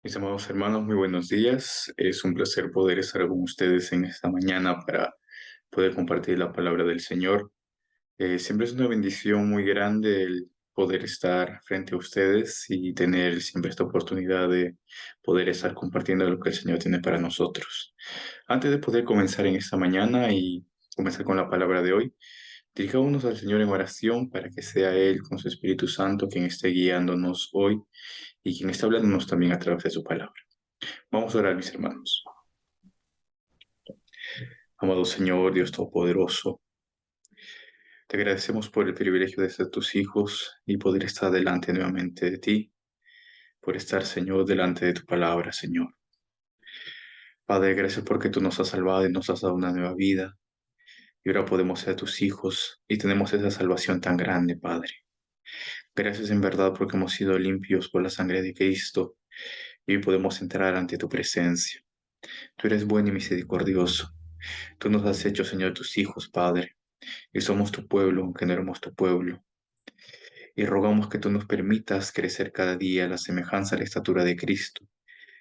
Mis amados hermanos, muy buenos días. Es un placer poder estar con ustedes en esta mañana para poder compartir la palabra del Señor. Siempre es una bendición muy grande el poder estar frente a ustedes y tener siempre esta oportunidad de poder estar compartiendo lo que el Señor tiene para nosotros. Antes de poder comenzar en esta mañana y comenzar con la palabra de hoy, dirijámonos al Señor en oración para que sea Él con su Espíritu Santo quien esté guiándonos hoy y quien esté hablándonos también a través de su palabra. Vamos a orar, mis hermanos. Amado Señor, Dios Todopoderoso, te agradecemos por el privilegio de ser tus hijos y poder estar delante nuevamente de ti, por estar, Señor, delante de tu palabra, Señor. Padre, gracias porque tú nos has salvado y nos has dado una nueva vida. Y ahora podemos ser tus hijos y tenemos esa salvación tan grande, Padre. Gracias en verdad porque hemos sido limpios por la sangre de Cristo y hoy podemos entrar ante tu presencia. Tú eres bueno y misericordioso. Tú nos has hecho, Señor, tus hijos, Padre. Y somos tu pueblo, aunque no éramos tu pueblo. Y rogamos que tú nos permitas crecer cada día a la semejanza a la estatura de Cristo,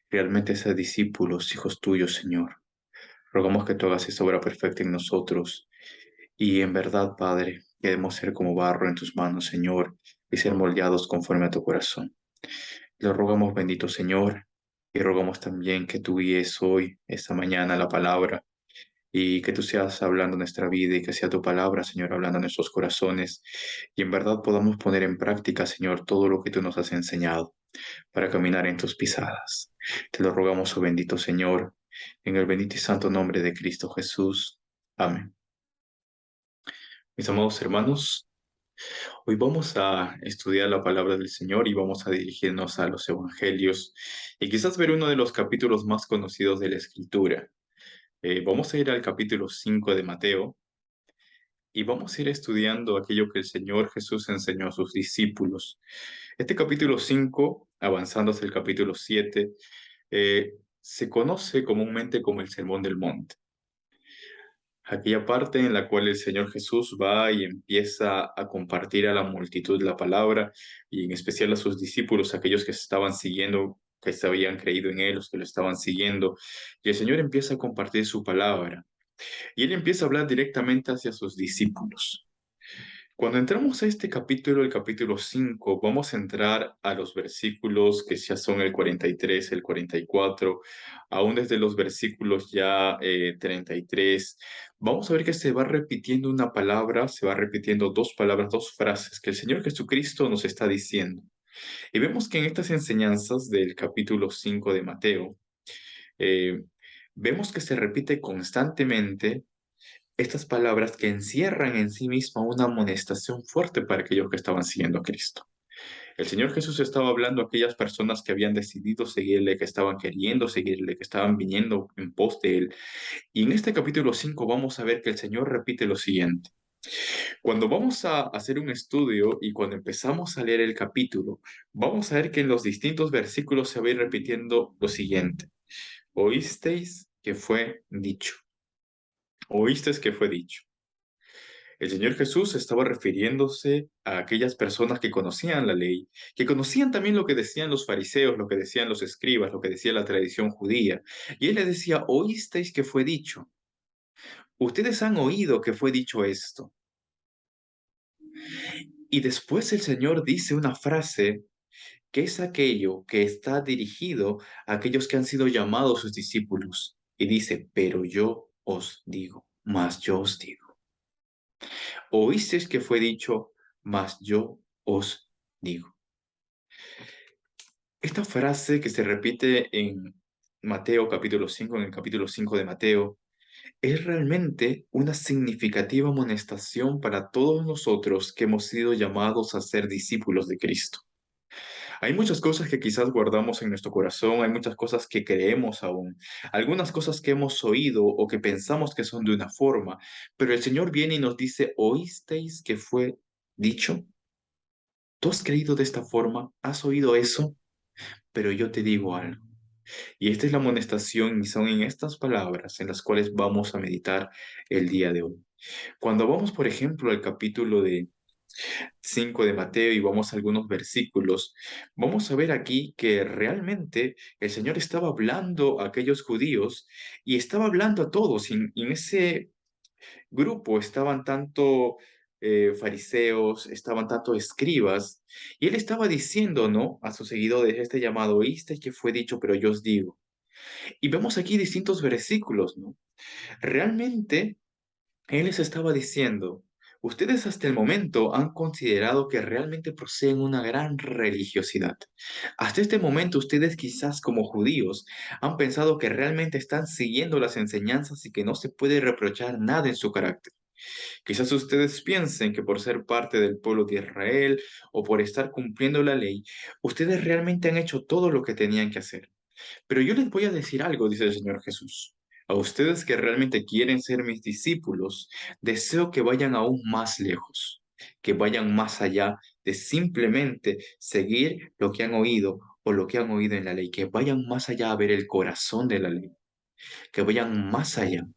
realmente ser discípulos, hijos tuyos, Señor. Rogamos que tú hagas esa obra perfecta en nosotros. Y en verdad, Padre, queremos ser como barro en tus manos, Señor, y ser moldeados conforme a tu corazón. Lo rogamos, bendito Señor, y rogamos también que tú guíes hoy, esta mañana, la palabra y que tú seas hablando en nuestra vida y que sea tu palabra, Señor, hablando en nuestros corazones y en verdad podamos poner en práctica, Señor, todo lo que tú nos has enseñado para caminar en tus pisadas. Te lo rogamos, oh bendito Señor, en el bendito y santo nombre de Cristo Jesús. Amén. Mis amados hermanos, hoy vamos a estudiar la palabra del Señor y vamos a dirigirnos a los evangelios y quizás ver uno de los capítulos más conocidos de la Escritura. Vamos a ir al capítulo 5 de Mateo. Y vamos a ir estudiando aquello que el Señor Jesús enseñó a sus discípulos. Este capítulo 5, avanzando hacia el capítulo 7, se conoce comúnmente como el Sermón del Monte. Aquella parte en la cual el Señor Jesús va y empieza a compartir a la multitud la palabra, y en especial a sus discípulos, aquellos que estaban siguiendo, que se habían creído en Él, los que lo estaban siguiendo. Y el Señor empieza a compartir su palabra. Y Él empieza a hablar directamente hacia sus discípulos. Cuando entramos a este capítulo, el capítulo 5, vamos a entrar a los versículos que ya son el 43, el 44, aún desde los versículos ya 33. Vamos a ver que se va repitiendo una palabra, se va repitiendo dos palabras, dos frases que el Señor Jesucristo nos está diciendo. Y vemos que en estas enseñanzas del capítulo 5 de Mateo, eh, vemos que se repite constantemente estas palabras que encierran en sí misma una amonestación fuerte para aquellos que estaban siguiendo a Cristo. El Señor Jesús estaba hablando a aquellas personas que habían decidido seguirle, que estaban queriendo seguirle, que estaban viniendo en pos de él. Y en este capítulo 5 vamos a ver que el Señor repite lo siguiente. Cuando vamos a hacer un estudio y cuando empezamos a leer el capítulo, vamos a ver que en los distintos versículos se va a ir repitiendo lo siguiente. Oísteis que fue dicho. Oísteis que fue dicho. El Señor Jesús estaba refiriéndose a aquellas personas que conocían la ley, que conocían también lo que decían los fariseos, lo que decían los escribas, lo que decía la tradición judía. Y él les decía, oísteis que fue dicho. Ustedes han oído que fue dicho esto. Y después el Señor dice una frase que es aquello que está dirigido a aquellos que han sido llamados sus discípulos. Y dice, pero yo os digo, mas yo os digo. Oísteis que fue dicho, mas yo os digo. Esta frase que se repite en Mateo capítulo 5, en el capítulo 5 de Mateo, es realmente una significativa amonestación para todos nosotros que hemos sido llamados a ser discípulos de Cristo. Hay muchas cosas que quizás guardamos en nuestro corazón, hay muchas cosas que creemos aún, algunas cosas que hemos oído o que pensamos que son de una forma, pero el Señor viene y nos dice, ¿oísteis que fue dicho? ¿Tú has creído de esta forma? ¿Has oído eso? Pero yo te digo algo. Y esta es la amonestación y son en estas palabras en las cuales vamos a meditar el día de hoy. Cuando vamos, por ejemplo, al capítulo de 5 de Mateo y vamos a algunos versículos, vamos a ver aquí que realmente el Señor estaba hablando a aquellos judíos y estaba hablando a todos. Y en ese grupo estaban tanto fariseos, estaban tanto escribas, y él estaba diciendo, ¿no? A sus seguidores, este llamado, oísteis que fue dicho, pero yo os digo. Y vemos aquí distintos versículos, ¿no? Realmente él les estaba diciendo, ustedes hasta el momento han considerado que realmente poseen una gran religiosidad. Hasta este momento ustedes quizás como judíos han pensado que realmente están siguiendo las enseñanzas y que no se puede reprochar nada en su carácter. Quizás ustedes piensen que por ser parte del pueblo de Israel o por estar cumpliendo la ley, ustedes realmente han hecho todo lo que tenían que hacer. Pero yo les voy a decir algo, dice el Señor Jesús. A ustedes que realmente quieren ser mis discípulos, deseo que vayan aún más lejos, que vayan más allá de simplemente seguir lo que han oído o lo que han oído en la ley, que vayan más allá a ver el corazón de la ley, que vayan más allá.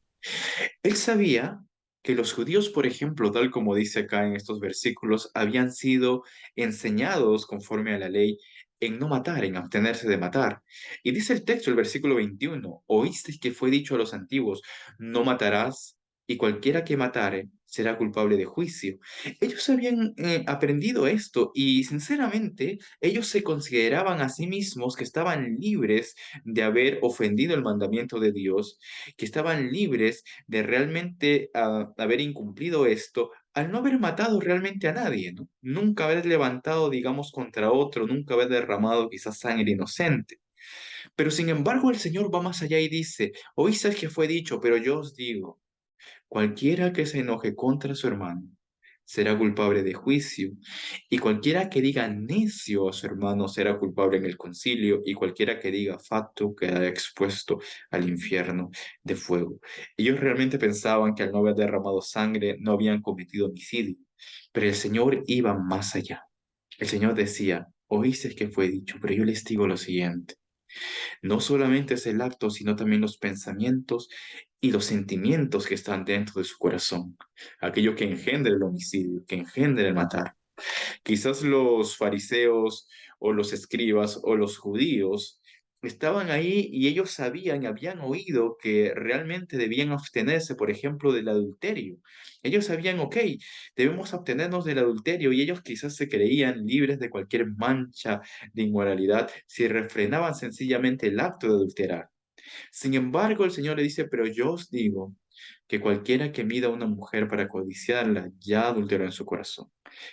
Él sabía que los judíos, por ejemplo, tal como dice acá en estos versículos, habían sido enseñados conforme a la ley en no matar, en abstenerse de matar. Y dice el texto, el versículo 21, oísteis que fue dicho a los antiguos, no matarás, y cualquiera que matare será culpable de juicio. Ellos habían aprendido esto y sinceramente ellos se consideraban a sí mismos que estaban libres de haber ofendido el mandamiento de Dios, que estaban libres de realmente haber incumplido esto al no haber matado realmente a nadie, ¿no? Nunca haber levantado, digamos, contra otro, nunca haber derramado quizás sangre inocente. Pero sin embargo el Señor va más allá y dice, oísteis que fue dicho, pero yo os digo, cualquiera que se enoje contra su hermano será culpable de juicio, y cualquiera que diga necio a su hermano será culpable en el concilio, y cualquiera que diga facto quedará expuesto al infierno de fuego. Ellos realmente pensaban que al no haber derramado sangre no habían cometido homicidio, pero el Señor iba más allá. El Señor decía, oísteis que fue dicho, pero yo les digo lo siguiente. No solamente es el acto, sino también los pensamientos y los sentimientos que están dentro de su corazón. Aquello que engendra el homicidio, que engendra el matar. Quizás los fariseos o los escribas o los judíos estaban ahí y ellos sabían y habían oído que realmente debían abstenerse, por ejemplo, del adulterio. Ellos sabían, ok, debemos abstenernos del adulterio y ellos quizás se creían libres de cualquier mancha de inmoralidad si refrenaban sencillamente el acto de adulterar. Sin embargo, el Señor le dice, pero yo os digo que cualquiera que mida a una mujer para codiciarla ya adulteró en su corazón.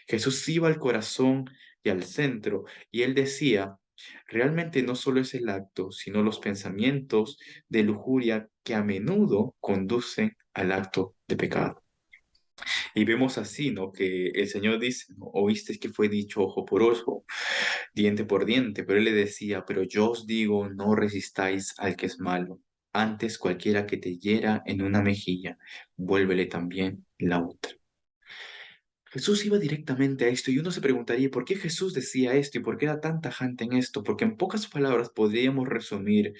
Jesús iba al corazón y al centro, y él decía, realmente no solo es el acto, sino los pensamientos de lujuria que a menudo conducen al acto de pecado. Y vemos así, ¿no? Que el Señor dice, ¿no? Oíste que fue dicho ojo por ojo, diente por diente, pero él le decía, pero yo os digo, no resistáis al que es malo. Antes cualquiera que te hiera en una mejilla, vuélvele también la otra. Jesús iba directamente a esto y uno se preguntaría por qué Jesús decía esto y por qué era tan tajante en esto, porque en pocas palabras podríamos resumir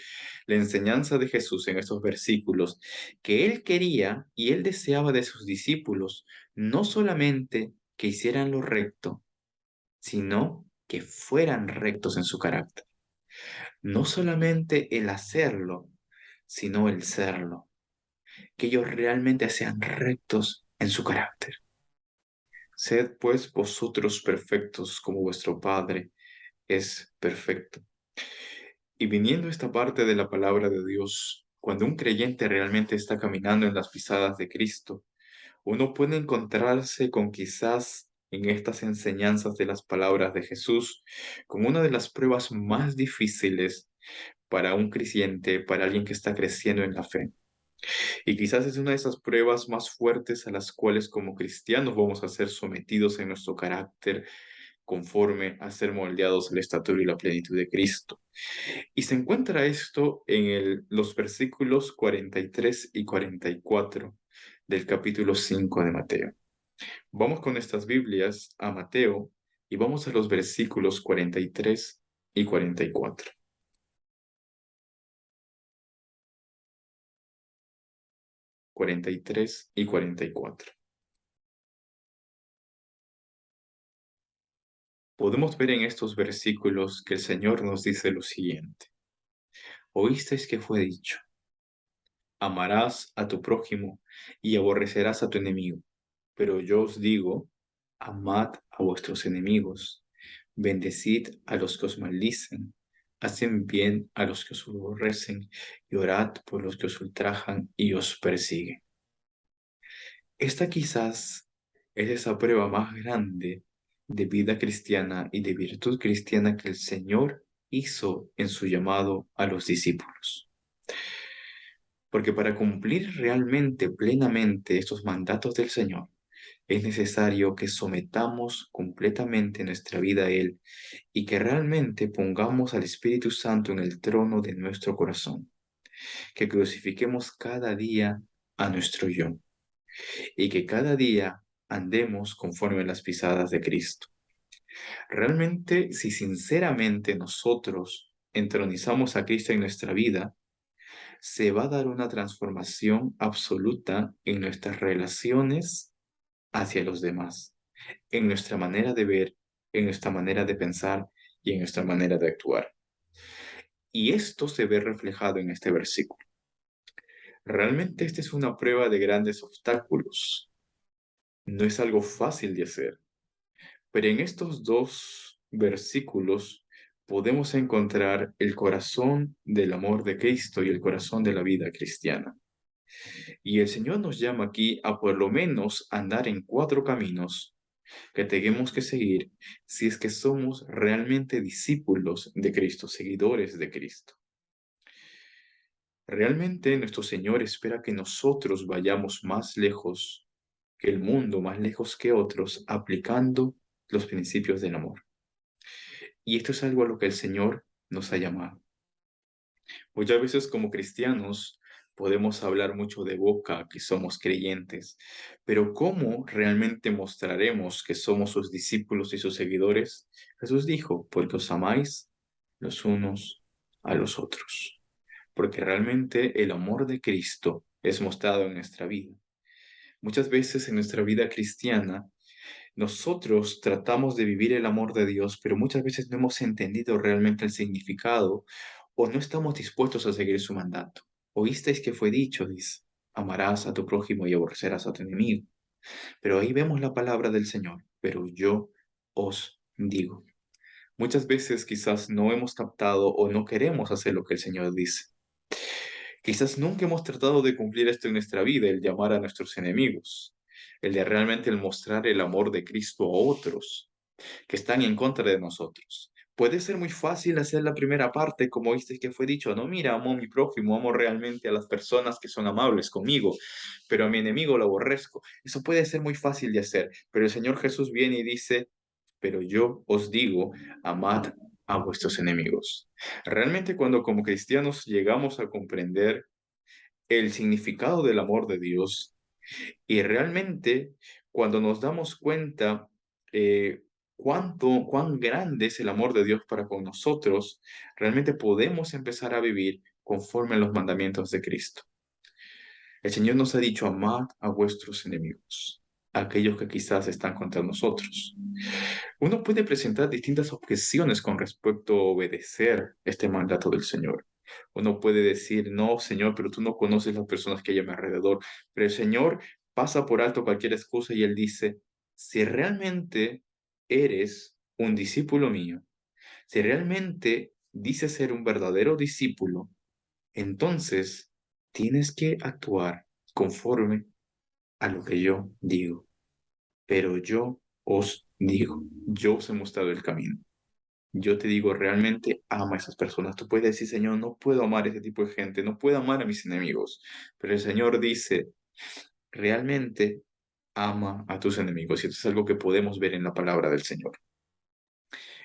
la enseñanza de Jesús en estos versículos, que él quería y él deseaba de sus discípulos no solamente que hicieran lo recto, sino que fueran rectos en su carácter. No solamente el hacerlo, sino el serlo, que ellos realmente sean rectos en su carácter. Sed pues vosotros perfectos como vuestro Padre es perfecto. Y viniendo esta parte de la palabra de Dios, cuando un creyente realmente está caminando en las pisadas de Cristo, uno puede encontrarse con quizás en estas enseñanzas de las palabras de Jesús, con una de las pruebas más difíciles para un creyente, para alguien que está creciendo en la fe. Y quizás es una de esas pruebas más fuertes a las cuales como cristianos vamos a ser sometidos en nuestro carácter conforme a ser moldeados a la estatura y la plenitud de Cristo. Y se encuentra esto en los versículos 43 y 44 del capítulo 5 de Mateo. Vamos con estas Biblias a Mateo y vamos a los versículos 43 y 44. 43 y 44. podemos ver en estos versículos que el Señor nos dice lo siguiente. Oísteis que fue dicho, amarás a tu prójimo y aborrecerás a tu enemigo. Pero yo os digo, amad a vuestros enemigos, bendecid a los que os maldicen, hacen bien a los que os aborrecen y orad por los que os ultrajan y os persiguen. Esta quizás es esa prueba más grande de vida cristiana y de virtud cristiana que el Señor hizo en su llamado a los discípulos. Porque para cumplir realmente, plenamente estos mandatos del Señor, es necesario que sometamos completamente nuestra vida a Él y que realmente pongamos al Espíritu Santo en el trono de nuestro corazón, que crucifiquemos cada día a nuestro yo y que cada día andemos conforme a las pisadas de Cristo. Realmente, si sinceramente nosotros entronizamos a Cristo en nuestra vida, se va a dar una transformación absoluta en nuestras relaciones hacia los demás, en nuestra manera de ver, en nuestra manera de pensar y en nuestra manera de actuar. Y esto se ve reflejado en este versículo. Realmente esta es una prueba de grandes obstáculos. No es algo fácil de hacer, pero en estos dos versículos podemos encontrar el corazón del amor de Cristo y el corazón de la vida cristiana. Y el Señor nos llama aquí a por lo menos andar en cuatro caminos que tenemos que seguir si es que somos realmente discípulos de Cristo, seguidores de Cristo. Realmente nuestro Señor espera que nosotros vayamos más lejos que el mundo, más lejos que otros, aplicando los principios del amor. Y esto es algo a lo que el Señor nos ha llamado. Muchas veces como cristianos podemos hablar mucho de boca que somos creyentes, pero ¿cómo realmente mostraremos que somos sus discípulos y sus seguidores? Jesús dijo, porque os amáis los unos a los otros, porque realmente el amor de Cristo es mostrado en nuestra vida. Muchas veces en nuestra vida cristiana nosotros tratamos de vivir el amor de Dios, pero muchas veces no hemos entendido realmente el significado o no estamos dispuestos a seguir su mandato. Oísteis que fue dicho, dice, amarás a tu prójimo y aborrecerás a tu enemigo. Pero ahí vemos la palabra del Señor, pero yo os digo. Muchas veces quizás no hemos captado o no queremos hacer lo que el Señor dice. Quizás nunca hemos tratado de cumplir esto en nuestra vida, el llamar a nuestros enemigos, el de realmente el mostrar el amor de Cristo a otros que están en contra de nosotros. Puede ser muy fácil hacer la primera parte, como viste que fue dicho, no, mira, amo a mi prójimo, amo realmente a las personas que son amables conmigo, pero a mi enemigo lo aborrezco. Eso puede ser muy fácil de hacer, pero el Señor Jesús viene y dice, pero yo os digo, amad a vuestros enemigos. Realmente cuando como cristianos llegamos a comprender el significado del amor de Dios, y realmente, cuando nos damos cuenta cuán grande es el amor de Dios para con nosotros, realmente podemos empezar a vivir conforme a los mandamientos de Cristo. El Señor nos ha dicho, amad a vuestros enemigos, aquellos que quizás están contra nosotros. Uno puede presentar distintas objeciones con respecto a obedecer este mandato del Señor. Uno puede decir, no, Señor, pero tú no conoces las personas que hay a mi alrededor. Pero el Señor pasa por alto cualquier excusa y Él dice, si realmente eres un discípulo mío, si realmente dices ser un verdadero discípulo, entonces tienes que actuar conforme a lo que yo digo. Pero yo os digo, yo os he mostrado el camino. Yo te digo, realmente ama a esas personas. Tú puedes decir, Señor, no puedo amar a ese tipo de gente, no puedo amar a mis enemigos. Pero el Señor dice, realmente ama a tus enemigos. Y esto es algo que podemos ver en la palabra del Señor.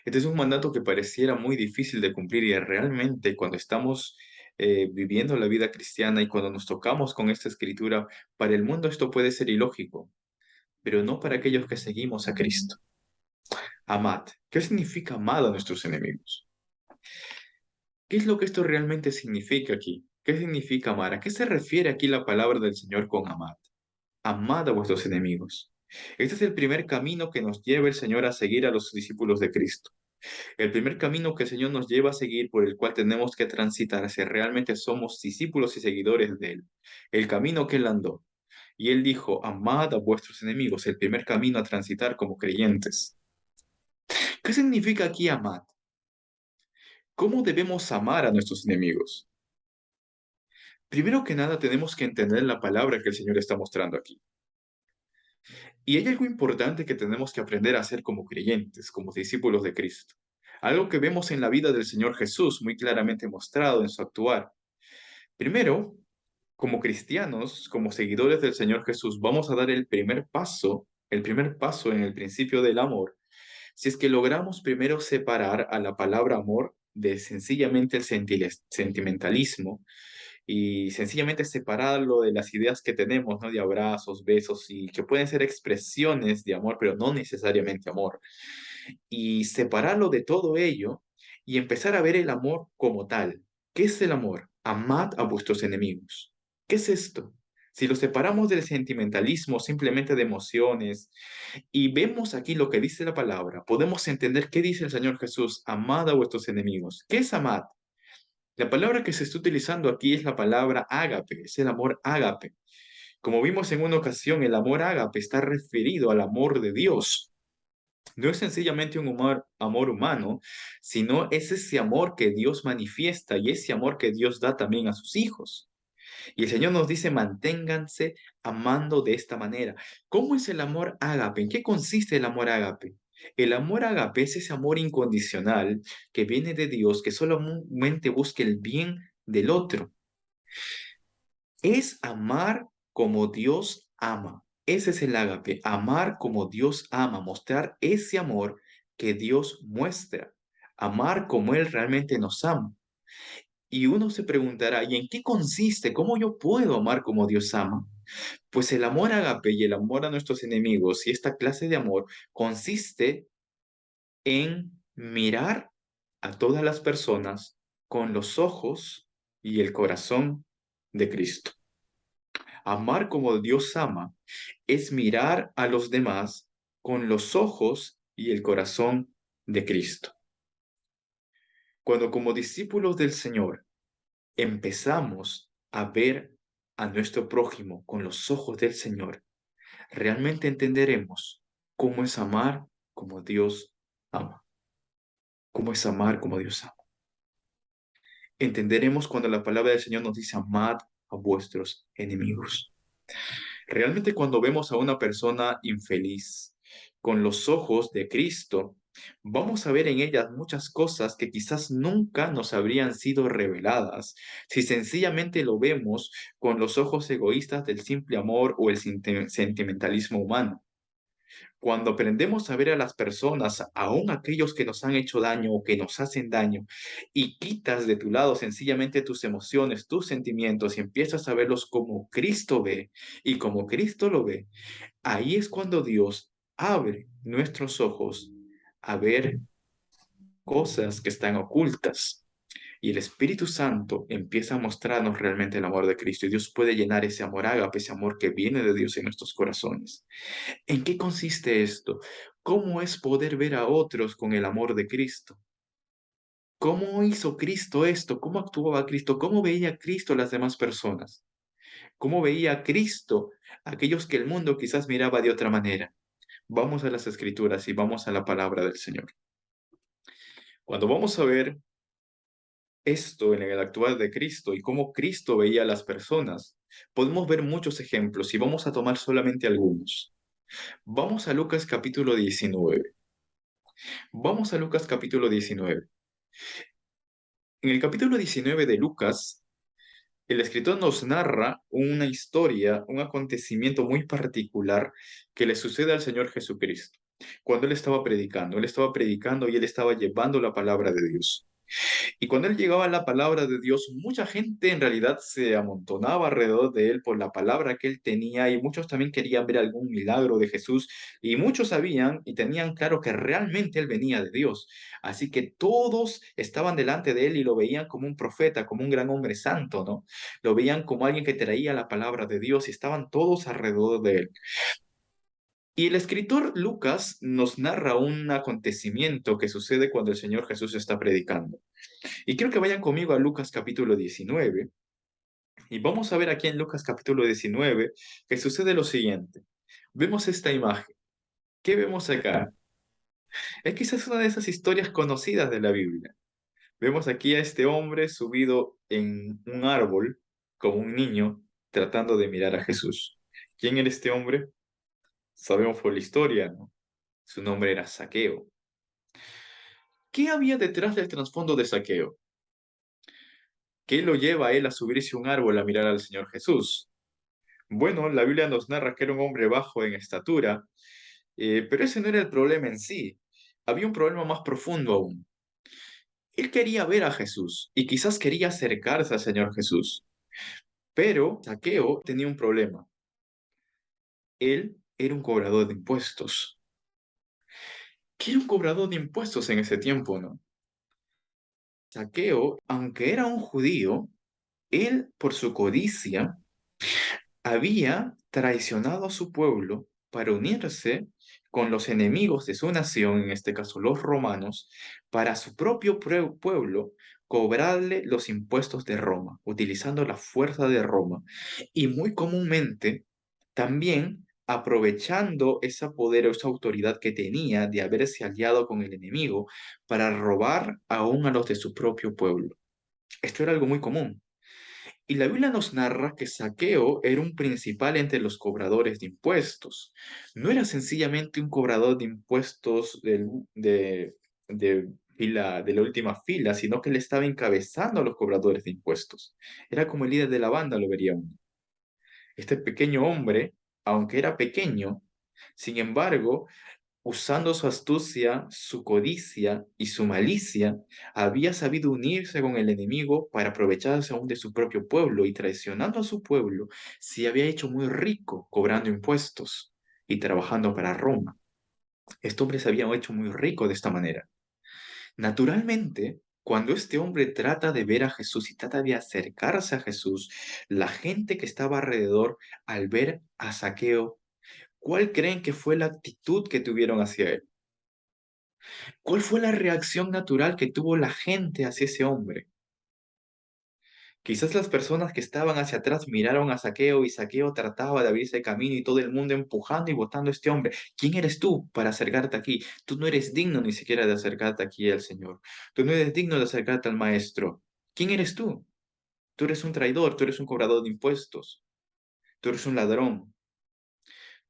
Este es un mandato que pareciera muy difícil de cumplir y realmente cuando estamos viviendo la vida cristiana y cuando nos tocamos con esta escritura, para el mundo esto puede ser ilógico, pero no para aquellos que seguimos a Cristo. Amad. ¿Qué significa amad a nuestros enemigos? ¿Qué es lo que esto realmente significa aquí? ¿Qué significa amar? ¿A qué se refiere aquí la palabra del Señor con amad? Amad a vuestros enemigos. Este es el primer camino que nos lleva el Señor a seguir a los discípulos de Cristo. El primer camino que el Señor nos lleva a seguir, por el cual tenemos que transitar si realmente somos discípulos y seguidores de Él. El camino que Él andó. Y Él dijo, amad a vuestros enemigos, el primer camino a transitar como creyentes. ¿Qué significa aquí amad? ¿Cómo debemos amar a nuestros enemigos? Primero que nada, tenemos que entender la palabra que el Señor está mostrando aquí. Y hay algo importante que tenemos que aprender a hacer como creyentes, como discípulos de Cristo. Algo que vemos en la vida del Señor Jesús muy claramente mostrado en su actuar. Primero, como cristianos, como seguidores del Señor Jesús, vamos a dar el primer paso en el principio del amor, si es que logramos primero separar a la palabra amor de sencillamente el sentimentalismo y sencillamente separarlo de las ideas que tenemos, ¿no? De abrazos, besos y que pueden ser expresiones de amor, pero no necesariamente amor. Y separarlo de todo ello y empezar a ver el amor como tal. ¿Qué es el amor? Amad a vuestros enemigos. ¿Qué es esto? Si lo separamos del sentimentalismo, simplemente de emociones, y vemos aquí lo que dice la palabra, podemos entender qué dice el Señor Jesús, amad a vuestros enemigos. ¿Qué es amad? La palabra que se está utilizando aquí es la palabra ágape, es el amor ágape. Como vimos en una ocasión, el amor ágape está referido al amor de Dios. No es sencillamente un amor humano, sino es ese amor que Dios manifiesta y ese amor que Dios da también a sus hijos. Y el Señor nos dice, manténganse amando de esta manera. ¿Cómo es el amor ágape? ¿En qué consiste el amor ágape? El amor ágape es ese amor incondicional que viene de Dios, que solamente busca el bien del otro. Es amar como Dios ama. Ese es el ágape, amar como Dios ama, mostrar ese amor que Dios muestra, amar como Él realmente nos ama. Y uno se preguntará, ¿y en qué consiste? ¿Cómo yo puedo amar como Dios ama? Pues el amor ágape y el amor a nuestros enemigos y esta clase de amor consiste en mirar a todas las personas con los ojos y el corazón de Cristo. Amar como Dios ama es mirar a los demás con los ojos y el corazón de Cristo. Cuando como discípulos del Señor empezamos a ver a nuestro prójimo con los ojos del Señor, realmente entenderemos cómo es amar como Dios ama. Cómo es amar como Dios ama. Entenderemos cuando la palabra del Señor nos dice amad a vuestros enemigos. Realmente cuando vemos a una persona infeliz con los ojos de Cristo, vamos a ver en ellas muchas cosas que quizás nunca nos habrían sido reveladas si sencillamente lo vemos con los ojos egoístas del simple amor o el sentimentalismo humano. Cuando aprendemos a ver a las personas, aun aquellos que nos han hecho daño o que nos hacen daño, y quitas de tu lado sencillamente tus emociones, tus sentimientos y empiezas a verlos como Cristo ve y como Cristo lo ve, ahí es cuando Dios abre nuestros ojos a ver cosas que están ocultas. Y el Espíritu Santo empieza a mostrarnos realmente el amor de Cristo. Y Dios puede llenar ese amor ágape, ese amor que viene de Dios en nuestros corazones. ¿En qué consiste esto? ¿Cómo es poder ver a otros con el amor de Cristo? ¿Cómo hizo Cristo esto? ¿Cómo actuaba Cristo? ¿Cómo veía Cristo a las demás personas? ¿Cómo veía Cristo a aquellos que el mundo quizás miraba de otra manera? Vamos a las Escrituras y vamos a la palabra del Señor. Cuando vamos a ver esto en el actuar de Cristo y cómo Cristo veía a las personas, podemos ver muchos ejemplos y vamos a tomar solamente algunos. Vamos a Lucas capítulo 19. Vamos a Lucas capítulo 19. En el capítulo 19 de Lucas, el escritor nos narra una historia, un acontecimiento muy particular que le sucede al Señor Jesucristo. Cuando él estaba predicando y él estaba llevando la palabra de Dios. Y cuando él llegaba a la palabra de Dios, mucha gente en realidad se amontonaba alrededor de él por la palabra que él tenía y muchos también querían ver algún milagro de Jesús y muchos sabían y tenían claro que realmente él venía de Dios. Así que todos estaban delante de él y lo veían como un profeta, como un gran hombre santo, ¿no? Lo veían como alguien que traía la palabra de Dios y estaban todos alrededor de él. Y el escritor Lucas nos narra un acontecimiento que sucede cuando el Señor Jesús está predicando. Y quiero que vayan conmigo a Lucas capítulo 19. Y vamos a ver aquí en Lucas capítulo 19 que sucede lo siguiente. Vemos esta imagen. ¿Qué vemos acá? Es quizás una de esas historias conocidas de la Biblia. Vemos aquí a este hombre subido en un árbol como un niño tratando de mirar a Jesús. ¿Quién era este hombre? Sabemos por la historia, ¿no? Su nombre era Zaqueo. ¿Qué había detrás del trasfondo de Zaqueo? ¿Qué lo lleva a él a subirse a un árbol a mirar al Señor Jesús? Bueno, la Biblia nos narra que era un hombre bajo en estatura, pero ese no era el problema en sí. Había un problema más profundo aún. Él quería ver a Jesús y quizás quería acercarse al Señor Jesús, pero Zaqueo tenía un problema. Él era un cobrador de impuestos. ¿Qué era un cobrador de impuestos en ese tiempo, no? Zaqueo, aunque era un judío, él por su codicia había traicionado a su pueblo para unirse con los enemigos de su nación, en este caso los romanos, para su propio pueblo cobrarle los impuestos de Roma, utilizando la fuerza de Roma. Y muy comúnmente también aprovechando ese poder o esa autoridad que tenía de haberse aliado con el enemigo para robar aún a los de su propio pueblo. Esto era algo muy común. Y la Biblia nos narra que Zaqueo era un principal entre los cobradores de impuestos. No era sencillamente un cobrador de impuestos de la última fila, sino que él estaba encabezando a los cobradores de impuestos. Era como el líder de la banda, lo vería uno. Este pequeño hombre, aunque era pequeño, sin embargo, usando su astucia, su codicia y su malicia, había sabido unirse con el enemigo para aprovecharse aún de su propio pueblo y traicionando a su pueblo, se había hecho muy rico cobrando impuestos y trabajando para Roma. Este hombre se había hecho muy rico de esta manera. Naturalmente, cuando este hombre trata de ver a Jesús y trata de acercarse a Jesús, la gente que estaba alrededor, al ver a Zaqueo, ¿cuál creen que fue la actitud que tuvieron hacia él? ¿Cuál fue la reacción natural que tuvo la gente hacia ese hombre? Quizás las personas que estaban hacia atrás miraron a Zaqueo y Zaqueo trataba de abrirse camino y todo el mundo empujando y botando a este hombre. ¿Quién eres tú para acercarte aquí? Tú no eres digno ni siquiera de acercarte aquí al Señor. Tú no eres digno de acercarte al Maestro. ¿Quién eres tú? Tú eres un traidor, tú eres un cobrador de impuestos, tú eres un ladrón,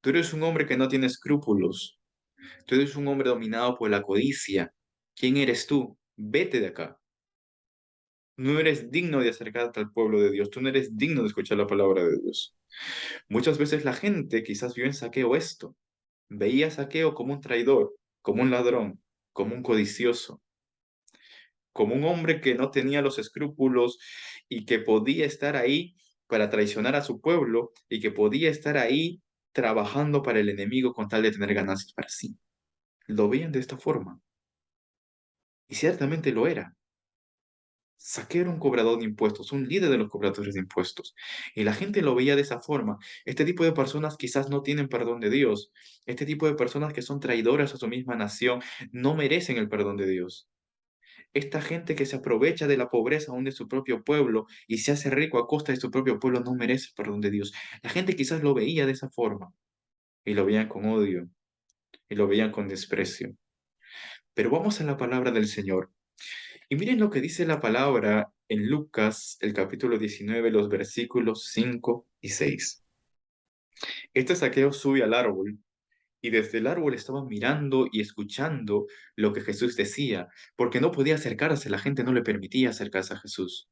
tú eres un hombre que no tiene escrúpulos, tú eres un hombre dominado por la codicia. ¿Quién eres tú? Vete de acá. No eres digno de acercarte al pueblo de Dios. Tú no eres digno de escuchar la palabra de Dios. Muchas veces la gente quizás vio en Saqueo esto. Veía a Saqueo como un traidor, como un ladrón, como un codicioso, como un hombre que no tenía los escrúpulos y que podía estar ahí para traicionar a su pueblo y que podía estar ahí trabajando para el enemigo con tal de tener ganancias para sí. Lo veían de esta forma. Y ciertamente lo era. Saqueo era un cobrador de impuestos, un líder de los cobradores de impuestos. Y la gente lo veía de esa forma. Este tipo de personas quizás no tienen perdón de Dios. Este tipo de personas que son traidoras a su misma nación no merecen el perdón de Dios. Esta gente que se aprovecha de la pobreza aún de su propio pueblo y se hace rico a costa de su propio pueblo no merece el perdón de Dios. La gente quizás lo veía de esa forma y lo veían con odio y lo veían con desprecio. Pero vamos a la palabra del Señor. Y miren lo que dice la palabra en Lucas, el capítulo 19, los versículos 5 y 6. Este Zaqueo sube al árbol y desde el árbol estaba mirando y escuchando lo que Jesús decía, porque no podía acercarse, la gente no le permitía acercarse a Jesús.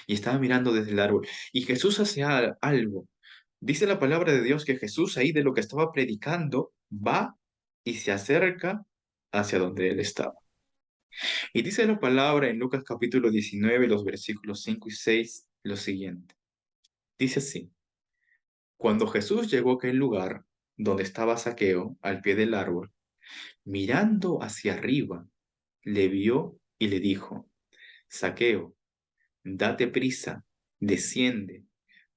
Y estaba mirando desde el árbol. Y Jesús hace algo. Dice la palabra de Dios que Jesús ahí de lo que estaba predicando va y se acerca hacia donde él estaba. Y dice la palabra en Lucas capítulo 19, los versículos 5 y 6, lo siguiente. Dice así, cuando Jesús llegó a aquel lugar donde estaba Zaqueo, al pie del árbol, mirando hacia arriba, le vio y le dijo, Zaqueo, date prisa, desciende,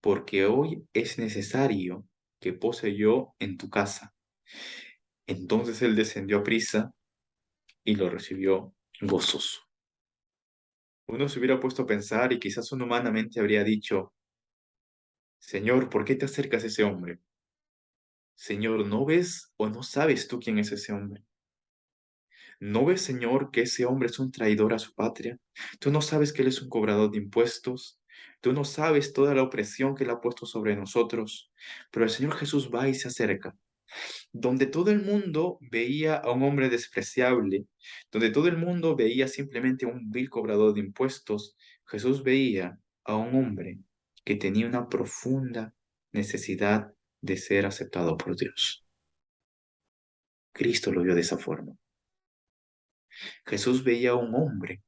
porque hoy es necesario que pose yo en tu casa. Entonces él descendió a prisa y lo recibió gozoso. Uno se hubiera puesto a pensar y quizás uno humanamente habría dicho, Señor, ¿por qué te acercas a ese hombre? Señor, ¿no ves o no sabes tú quién es ese hombre? ¿No ves, Señor, que ese hombre es un traidor a su patria? ¿Tú no sabes que él es un cobrador de impuestos? ¿Tú no sabes toda la opresión que él ha puesto sobre nosotros? Pero el Señor Jesús va y se acerca, donde todo el mundo veía a un hombre despreciable, donde todo el mundo veía simplemente a un vil cobrador de impuestos, Jesús veía a un hombre que tenía una profunda necesidad de ser aceptado por Dios. Cristo lo vio de esa forma. Jesús veía a un hombre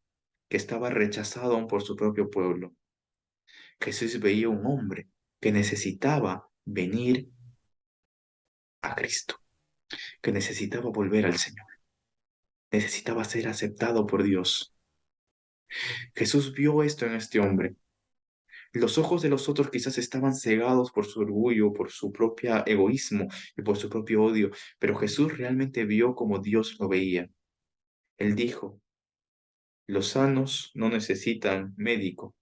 que estaba rechazado aún por su propio pueblo. Jesús veía a un hombre que necesitaba venir a Cristo, que necesitaba volver al Señor, necesitaba ser aceptado por Dios. Jesús vio esto en este hombre. Los ojos de los otros quizás estaban cegados por su orgullo, por su propio egoísmo y por su propio odio, pero Jesús realmente vio como Dios lo veía. Él dijo, los sanos no necesitan médico.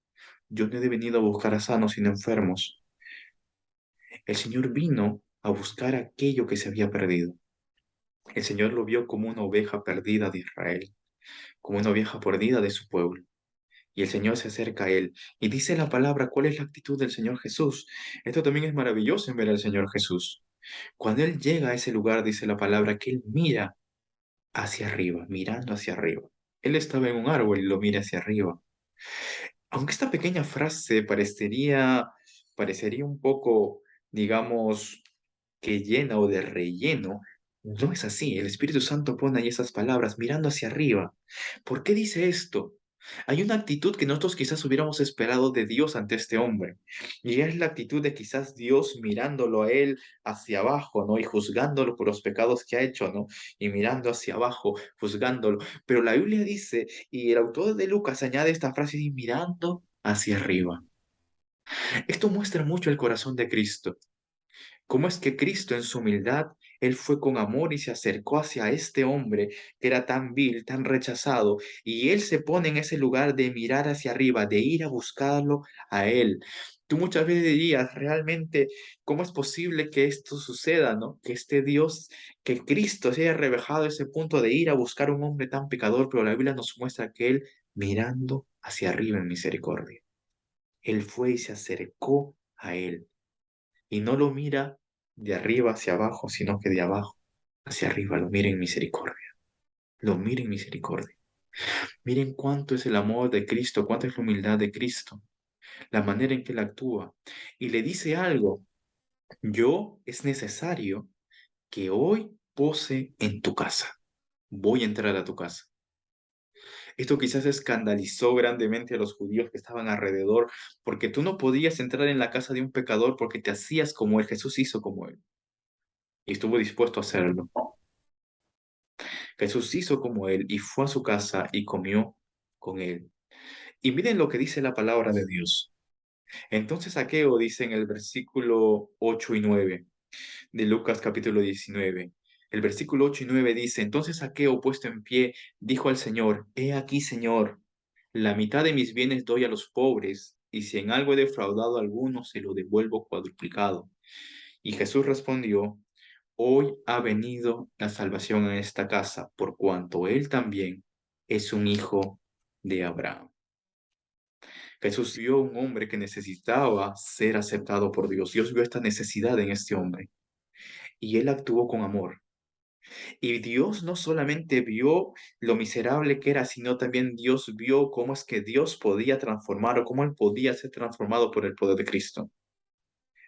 Yo no he venido a buscar a sanos sino enfermos. El Señor vino a buscar aquello que se había perdido. El Señor lo vio como una oveja perdida de Israel, como una oveja perdida de su pueblo. Y el Señor se acerca a él y dice la palabra, ¿cuál es la actitud del Señor Jesús? Esto también es maravilloso en ver al Señor Jesús. Cuando Él llega a ese lugar, dice la palabra, que Él mira hacia arriba, mirando hacia arriba. Él estaba en un árbol y lo mira hacia arriba. Aunque esta pequeña frase parecería un poco, digamos, que llena o de relleno, no es así. El Espíritu Santo pone ahí esas palabras mirando hacia arriba. ¿Por qué dice esto? Hay una actitud que nosotros quizás hubiéramos esperado de Dios ante este hombre. Y es la actitud de quizás Dios mirándolo a él hacia abajo, ¿no? Y juzgándolo por los pecados que ha hecho, ¿no? Y mirando hacia abajo, juzgándolo. Pero la Biblia dice, y el autor de Lucas añade esta frase, y mirando hacia arriba. Esto muestra mucho el corazón de Cristo. ¿Cómo es que Cristo en su humildad, Él fue con amor y se acercó hacia este hombre que era tan vil, tan rechazado, y Él se pone en ese lugar de mirar hacia arriba, de ir a buscarlo a Él? Tú muchas veces dirías, realmente, ¿cómo es posible que esto suceda, no? Que este Dios, que Cristo se haya rebajado a ese punto de ir a buscar a un hombre tan pecador, pero la Biblia nos muestra que Él mirando hacia arriba en misericordia. Él fue y se acercó a Él y no lo mira de arriba hacia abajo, sino que de abajo hacia arriba lo mira en misericordia. Lo mira en misericordia. Miren cuánto es el amor de Cristo, cuánta es la humildad de Cristo, la manera en que Él actúa. Y le dice algo, yo es necesario que hoy pose en tu casa. Voy a entrar a tu casa. Esto quizás escandalizó grandemente a los judíos que estaban alrededor, porque tú no podías entrar en la casa de un pecador porque te hacías como él, Jesús hizo como él, y estuvo dispuesto a hacerlo. Jesús hizo como él y fue a su casa y comió con él. Y miren lo que dice la palabra de Dios. Entonces Zaqueo dice en el versículo 8 y 9 de Lucas capítulo 19. El versículo 8 y 9 dice, entonces Zaqueo puesto en pie dijo al Señor, he aquí, Señor, la mitad de mis bienes doy a los pobres, y si en algo he defraudado a alguno, se lo devuelvo cuadruplicado. Y Jesús respondió, hoy ha venido la salvación a esta casa, por cuanto él también es un hijo de Abraham. Jesús vio a un hombre que necesitaba ser aceptado por Dios. Dios vio esta necesidad en este hombre y él actuó con amor. Y Dios no solamente vio lo miserable que era, sino también Dios vio cómo es que Dios podía transformar o cómo él podía ser transformado por el poder de Cristo.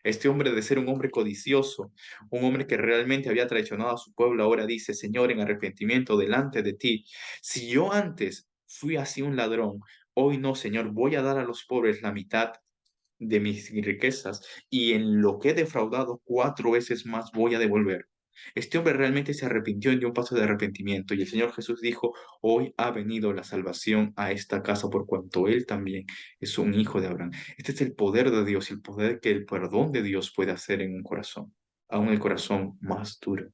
Este hombre, de ser un hombre codicioso, un hombre que realmente había traicionado a su pueblo, ahora dice, Señor, en arrepentimiento delante de ti, si yo antes fui así un ladrón, hoy no, Señor, voy a dar a los pobres la mitad de mis riquezas y en lo que he defraudado 4 veces más voy a devolver. Este hombre realmente se arrepintió y dio un paso de arrepentimiento y el Señor Jesús dijo, hoy ha venido la salvación a esta casa por cuanto él también es un hijo de Abraham. Este es el poder de Dios, el poder que el perdón de Dios puede hacer en un corazón, aun el corazón más duro.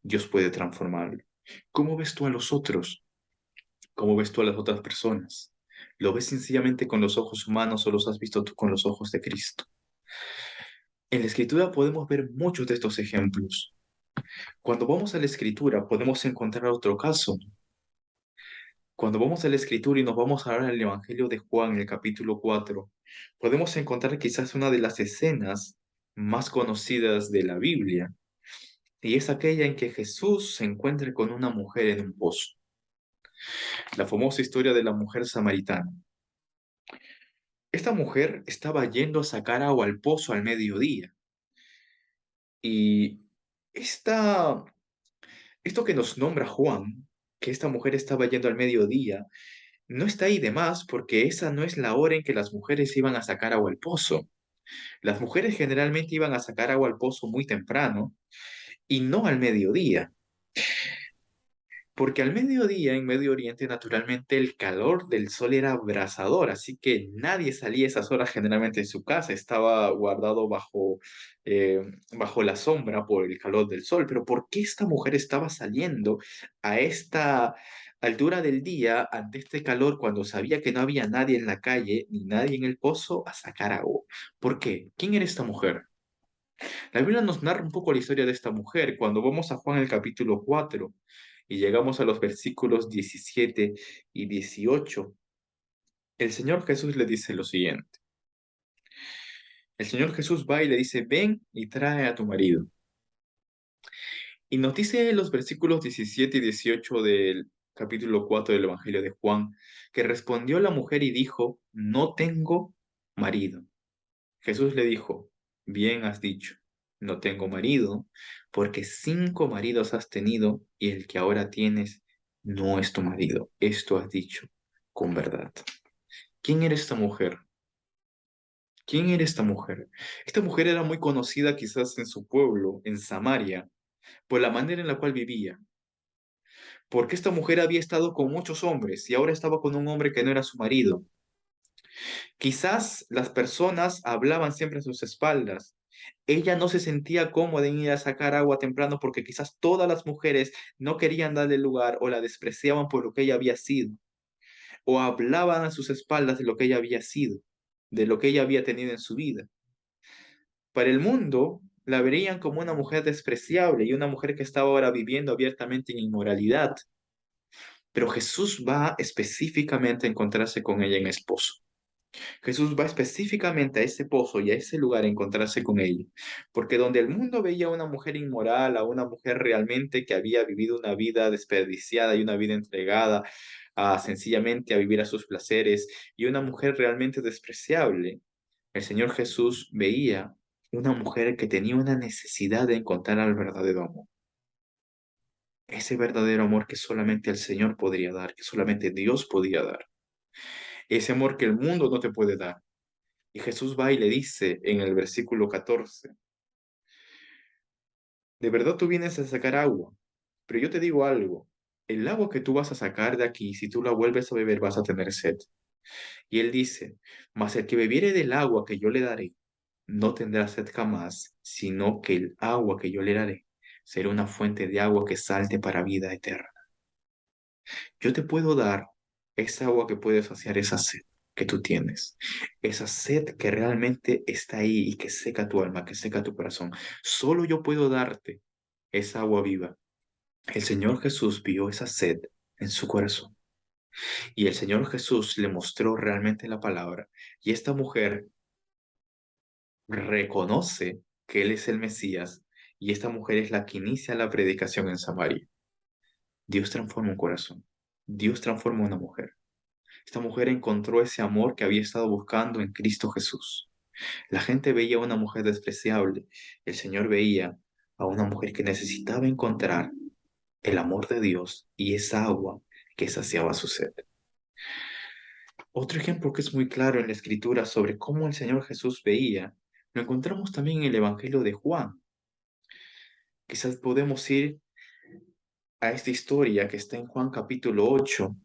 Dios puede transformarlo. ¿Cómo ves tú a los otros? ¿Cómo ves tú a las otras personas? ¿Lo ves sencillamente con los ojos humanos o los has visto tú con los ojos de Cristo? En la Escritura podemos ver muchos de estos ejemplos. Cuando vamos a la Escritura podemos encontrar otro caso. Cuando vamos a la Escritura y nos vamos a ver al Evangelio de Juan, en el capítulo 4, podemos encontrar quizás una de las escenas más conocidas de la Biblia, y es aquella en que Jesús se encuentra con una mujer en un pozo. La famosa historia de la mujer samaritana. Esta mujer estaba yendo a sacar agua al pozo al mediodía, y esta, esto que nos nombra Juan, que esta mujer estaba yendo al mediodía, no está ahí de más porque esa no es la hora en que las mujeres iban a sacar agua al pozo. Las mujeres generalmente iban a sacar agua al pozo muy temprano y no al mediodía, porque al mediodía en Medio Oriente naturalmente el calor del sol era abrasador, así que nadie salía a esas horas generalmente de su casa, estaba guardado bajo la sombra por el calor del sol. Pero ¿por qué esta mujer estaba saliendo a esta altura del día ante este calor cuando sabía que no había nadie en la calle ni nadie en el pozo a sacar agua? ¿Por qué? ¿Quién era esta mujer? La Biblia nos narra un poco la historia de esta mujer cuando vamos a Juan el capítulo 4 y llegamos a los versículos 17 y 18. El Señor Jesús le dice lo siguiente. El Señor Jesús va y le dice, ven y trae a tu marido. Y nos dice los versículos 17 y 18 del capítulo 4 del Evangelio de Juan, que respondió la mujer y dijo, no tengo marido. Jesús le dijo, bien has dicho, no tengo marido, porque 5 maridos has tenido y el que ahora tienes no es tu marido. Esto has dicho con verdad. ¿Quién era esta mujer? ¿Quién era esta mujer? Esta mujer era muy conocida quizás en su pueblo, en Samaria, por la manera en la cual vivía, porque esta mujer había estado con muchos hombres y ahora estaba con un hombre que no era su marido. Quizás las personas hablaban siempre a sus espaldas. Ella no se sentía cómoda en ir a sacar agua temprano porque quizás todas las mujeres no querían darle lugar o la despreciaban por lo que ella había sido, o hablaban a sus espaldas de lo que ella había sido, de lo que ella había tenido en su vida. Para el mundo, la verían como una mujer despreciable y una mujer que estaba ahora viviendo abiertamente en inmoralidad. Pero Jesús va específicamente a encontrarse con ella en esposo. Jesús va específicamente a ese pozo y a ese lugar a encontrarse con ella, porque donde el mundo veía a una mujer inmoral, a una mujer realmente que había vivido una vida desperdiciada y una vida entregada a sencillamente a vivir a sus placeres y una mujer realmente despreciable, el Señor Jesús veía una mujer que tenía una necesidad de encontrar al verdadero amor. Ese verdadero amor que solamente el Señor podría dar, que solamente Dios podía dar. Ese amor que el mundo no te puede dar. Y Jesús va y le dice en el versículo 14, de verdad tú vienes a sacar agua, pero yo te digo algo, el agua que tú vas a sacar de aquí, si tú la vuelves a beber, vas a tener sed. Y él dice, mas el que bebiere del agua que yo le daré, no tendrá sed jamás, sino que el agua que yo le daré será una fuente de agua que salte para vida eterna. Yo te puedo dar esa agua que puede saciar esa sed que tú tienes, esa sed que realmente está ahí y que seca tu alma, que seca tu corazón. Solo yo puedo darte esa agua viva. El Señor Jesús vio esa sed en su corazón y el Señor Jesús le mostró realmente la palabra. Y esta mujer reconoce que Él es el Mesías y esta mujer es la que inicia la predicación en Samaria. Dios transforma un corazón. Dios transforma una mujer. Esta mujer encontró ese amor que había estado buscando en Cristo Jesús. La gente veía a una mujer despreciable. El Señor veía a una mujer que necesitaba encontrar el amor de Dios y esa agua que saciaba su sed. Otro ejemplo que es muy claro en la Escritura sobre cómo el Señor Jesús veía, lo encontramos también en el Evangelio de Juan. Quizás podemos ir a esta historia que está en Juan capítulo 8.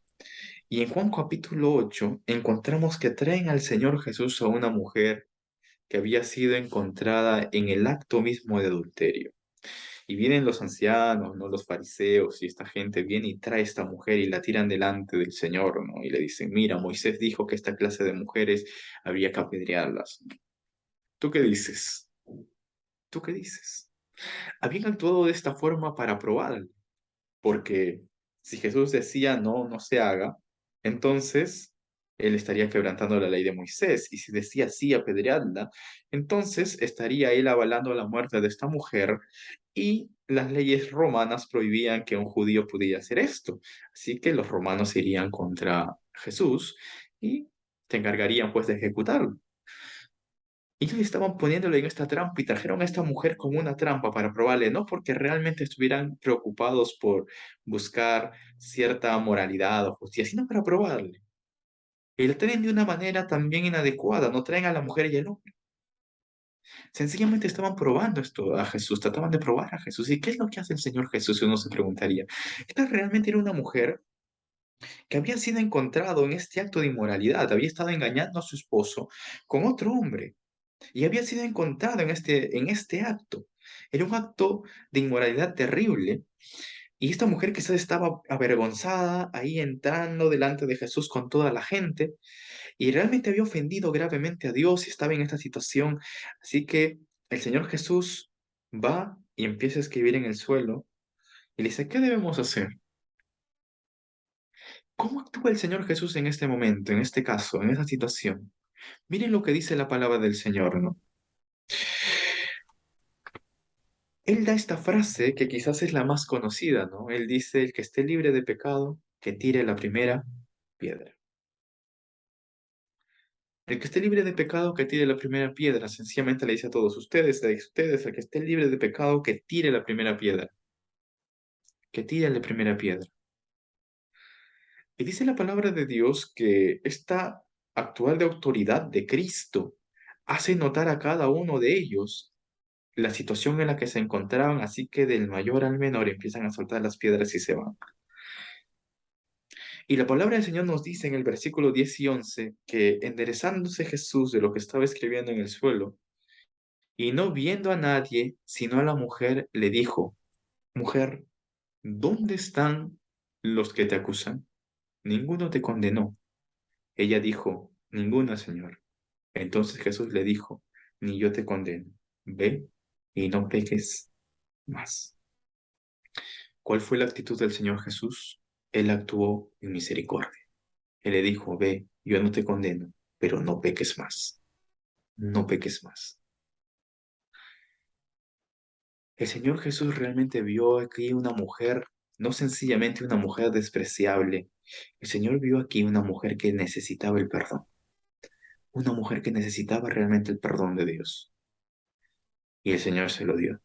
Y en Juan capítulo 8 encontramos que traen al Señor Jesús a una mujer que había sido encontrada en el acto mismo de adulterio. Y vienen los ancianos, ¿no? Los fariseos y esta gente viene y trae a esta mujer y la tiran delante del Señor, ¿no? Y le dicen, mira, Moisés dijo que esta clase de mujeres habría que apedrearlas. ¿Tú qué dices? ¿Tú qué dices? Habían actuado de esta forma para probar, porque si Jesús decía no, no se haga, entonces él estaría quebrantando la ley de Moisés. Y si decía sí, apedreadla, entonces estaría él avalando la muerte de esta mujer y las leyes romanas prohibían que un judío pudiera hacer esto. Así que los romanos irían contra Jesús y se encargarían pues de ejecutarlo. Y ellos estaban poniéndole en esta trampa y trajeron a esta mujer como una trampa para probarle, no porque realmente estuvieran preocupados por buscar cierta moralidad o justicia, sino para probarle. Y la traen de una manera también inadecuada, no traen a la mujer y el hombre. Sencillamente estaban probando esto a Jesús, trataban de probar a Jesús. ¿Y qué es lo que hace el Señor Jesús? Uno se preguntaría. Esta realmente era una mujer que había sido encontrado en este acto de inmoralidad, había estado engañando a su esposo con otro hombre. Y había sido encontrado en este acto. Era un acto de inmoralidad terrible. Y esta mujer quizás estaba avergonzada ahí entrando delante de Jesús con toda la gente y realmente había ofendido gravemente a Dios y estaba en esta situación. Así que el Señor Jesús va y empieza a escribir en el suelo y le dice, ¿qué debemos hacer? ¿Cómo actúa el Señor Jesús en este momento, en este caso, en esta situación? Miren lo que dice la palabra del Señor, ¿no? Él da esta frase que quizás es la más conocida, ¿no? Él dice, el que esté libre de pecado, que tire la primera piedra. El que esté libre de pecado, que tire la primera piedra. Sencillamente le dice a ustedes, el que esté libre de pecado, que tire la primera piedra. Que tire la primera piedra. Y dice la palabra de Dios que esta actual de autoridad de Cristo hace notar a cada uno de ellos la situación en la que se encontraban, así que del mayor al menor empiezan a soltar las piedras y se van. Y la palabra del Señor nos dice en el versículo 10 y 11 que enderezándose Jesús de lo que estaba escribiendo en el suelo, y no viendo a nadie, sino a la mujer, le dijo, mujer, ¿dónde están los que te acusan? Ninguno te condenó. Ella dijo, ninguna, Señor. Entonces Jesús le dijo, ni yo te condeno. Ve y no peques más. ¿Cuál fue la actitud del Señor Jesús? Él actuó en misericordia. Él le dijo, ve, yo no te condeno, pero no peques más, no peques más. El Señor Jesús realmente vio aquí una mujer, no sencillamente una mujer despreciable. El Señor vio aquí una mujer que necesitaba el perdón, una mujer que necesitaba realmente el perdón de Dios. Y el Señor se lo dio.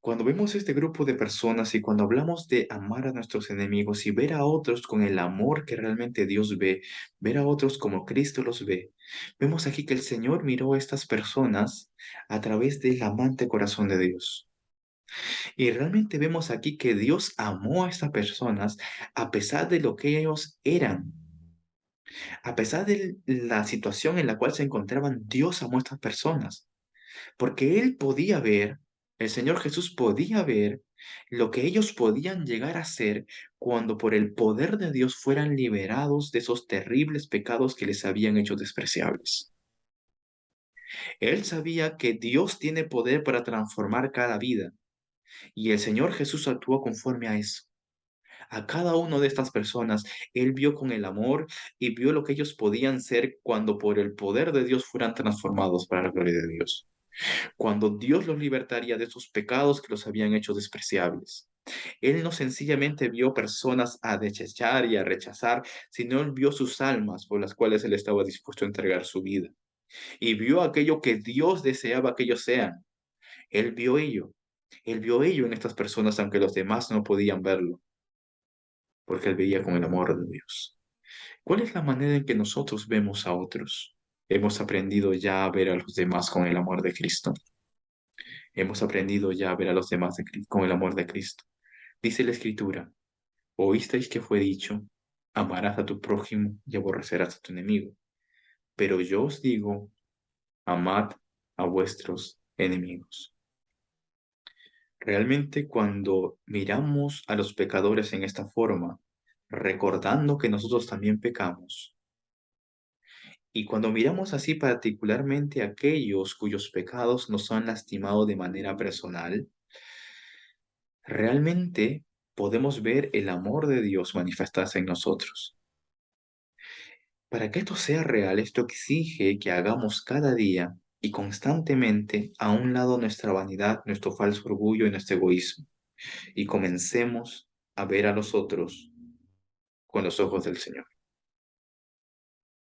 Cuando vemos este grupo de personas y cuando hablamos de amar a nuestros enemigos y ver a otros con el amor que realmente Dios ve, ver a otros como Cristo los ve, vemos aquí que el Señor miró a estas personas a través del amante corazón de Dios. Y realmente vemos aquí que Dios amó a estas personas a pesar de lo que ellos eran. A pesar de la situación en la cual se encontraban, Dios amó a estas personas. Porque Él podía ver, el Señor Jesús podía ver lo que ellos podían llegar a ser cuando por el poder de Dios fueran liberados de esos terribles pecados que les habían hecho despreciables. Él sabía que Dios tiene poder para transformar cada vida y el Señor Jesús actuó conforme a eso. A cada una de estas personas, Él vio con el amor y vio lo que ellos podían ser cuando por el poder de Dios fueran transformados para la gloria de Dios. Cuando Dios los libertaría de esos pecados que los habían hecho despreciables. Él no sencillamente vio personas a desechar y a rechazar, sino él vio sus almas por las cuales él estaba dispuesto a entregar su vida. Y vio aquello que Dios deseaba que ellos sean. Él vio ello. Él vio ello en estas personas, aunque los demás no podían verlo, porque él veía con el amor de Dios. ¿Cuál es la manera en que nosotros vemos a otros? Hemos aprendido ya a ver a los demás con el amor de Cristo. Hemos aprendido ya a ver a los demás con el amor de Cristo. Dice la Escritura, oísteis que fue dicho, amarás a tu prójimo y aborrecerás a tu enemigo. Pero yo os digo, amad a vuestros enemigos. Realmente cuando miramos a los pecadores en esta forma, recordando que nosotros también pecamos, y cuando miramos así particularmente a aquellos cuyos pecados nos han lastimado de manera personal, realmente podemos ver el amor de Dios manifestarse en nosotros. Para que esto sea real, esto exige que hagamos cada día y constantemente a un lado nuestra vanidad, nuestro falso orgullo y nuestro egoísmo, y comencemos a ver a los otros con los ojos del Señor.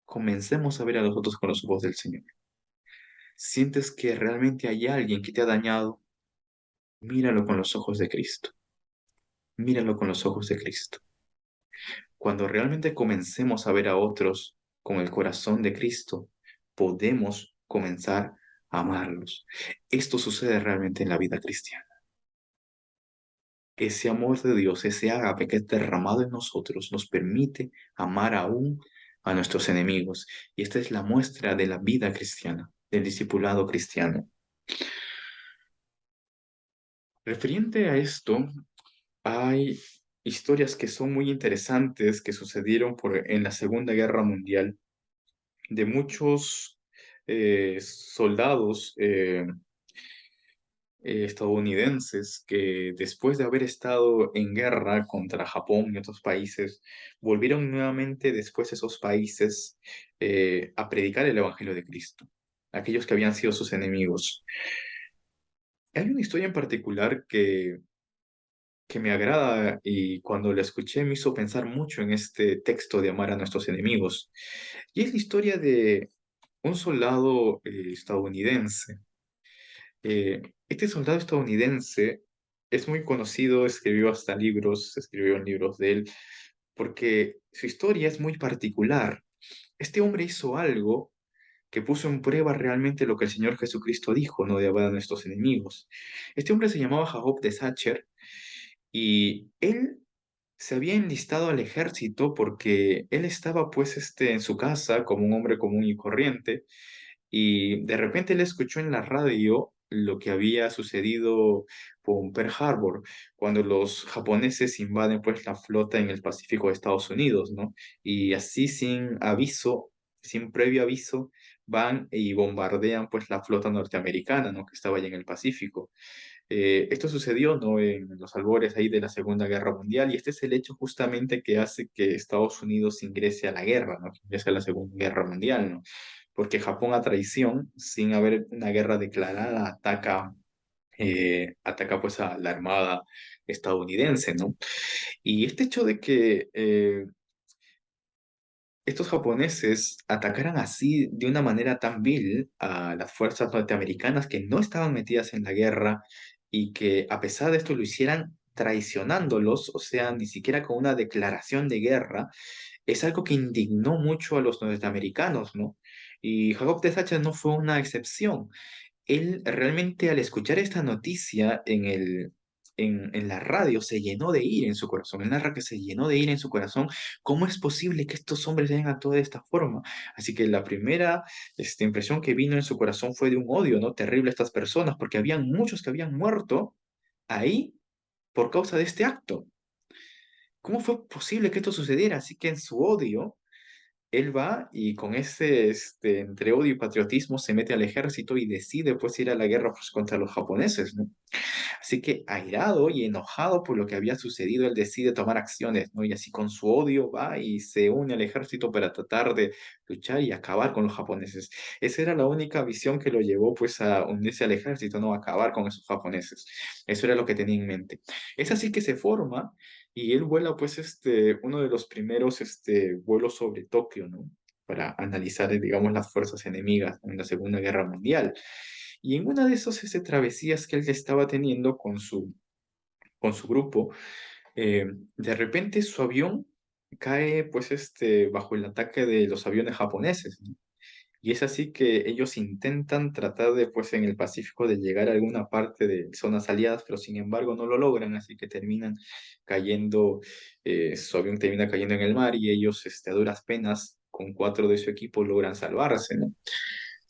Comencemos a ver a los otros con los ojos del Señor. ¿Sientes que realmente hay alguien que te ha dañado? Míralo con los ojos de Cristo. Míralo con los ojos de Cristo. Cuando realmente comencemos a ver a otros con el corazón de Cristo, podemos comenzar a amarlos. Esto sucede realmente en la vida cristiana. Ese amor de Dios, ese ágape que es derramado en nosotros, nos permite amar aún a nuestros enemigos. Y esta es la muestra de la vida cristiana, del discipulado cristiano. Referente a esto, hay historias que son muy interesantes que sucedieron en la Segunda Guerra Mundial de muchos soldados estadounidenses que después de haber estado en guerra contra Japón y otros países, volvieron nuevamente después esos países a predicar el Evangelio de Cristo, aquellos que habían sido sus enemigos. Hay una historia en particular que me agrada y cuando la escuché me hizo pensar mucho en este texto de amar a nuestros enemigos. Y es la historia de un soldado estadounidense. Este soldado estadounidense es muy conocido, escribió hasta libros, escribió en libros de él, porque su historia es muy particular. Este hombre hizo algo que puso en prueba realmente lo que el Señor Jesucristo dijo, no de amar a nuestros enemigos. Este hombre se llamaba Jacob de Sacher y él se había enlistado al ejército porque él estaba pues en su casa como un hombre común y corriente y de repente él escuchó en la radio lo que había sucedido con Pearl Harbor, cuando los japoneses invaden pues la flota en el Pacífico de Estados Unidos, ¿no? Y así sin aviso, sin previo aviso, van y bombardean pues la flota norteamericana, ¿no? Que estaba allá en el Pacífico. Esto sucedió, ¿no? En los albores ahí de la Segunda Guerra Mundial y este es el hecho justamente que hace que Estados Unidos ingrese a la guerra, ¿no? Que ingrese a la Segunda Guerra Mundial, ¿no? Porque Japón a traición, sin haber una guerra declarada, ataca pues a la armada estadounidense, ¿no? Y este hecho de que estos japoneses atacaran así de una manera tan vil a las fuerzas norteamericanas que no estaban metidas en la guerra y que a pesar de esto lo hicieran traicionándolos, o sea, ni siquiera con una declaración de guerra, es algo que indignó mucho a los norteamericanos, ¿no? Y Jacob de Thatcher no fue una excepción. Él realmente al escuchar esta noticia en la radio se llenó de ira en su corazón. Él narra que se llenó de ira en su corazón. ¿Cómo es posible que estos hombres hayan actuado de esta forma? Así que la primera impresión que vino en su corazón fue de un odio, ¿no? Terrible a estas personas, porque habían muchos que habían muerto ahí por causa de este acto. ¿Cómo fue posible que esto sucediera? Así que en su odio él va y con ese, entre odio y patriotismo se mete al ejército y decide pues ir a la guerra pues, contra los japoneses, ¿no? Así que airado y enojado por lo que había sucedido, él decide tomar acciones, ¿no? Y así con su odio va y se une al ejército para tratar de luchar y acabar con los japoneses. Esa era la única visión que lo llevó pues a unirse al ejército, ¿no? Acabar con esos japoneses. Eso era lo que tenía en mente. Es así que se forma y él vuela pues uno de los primeros vuelos sobre Tokio, ¿no? Para analizar, digamos, las fuerzas enemigas en la Segunda Guerra Mundial. Y en una de esas travesías que él estaba teniendo con su grupo, eh, de repente su avión cae pues bajo el ataque de los aviones japoneses, ¿no? Y es así que ellos intentan tratar de, pues, en el Pacífico de llegar a alguna parte de zonas aliadas, pero sin embargo no lo logran, así que terminan cayendo, su avión termina cayendo en el mar y ellos, a duras penas, con cuatro de su equipo logran salvarse, ¿no?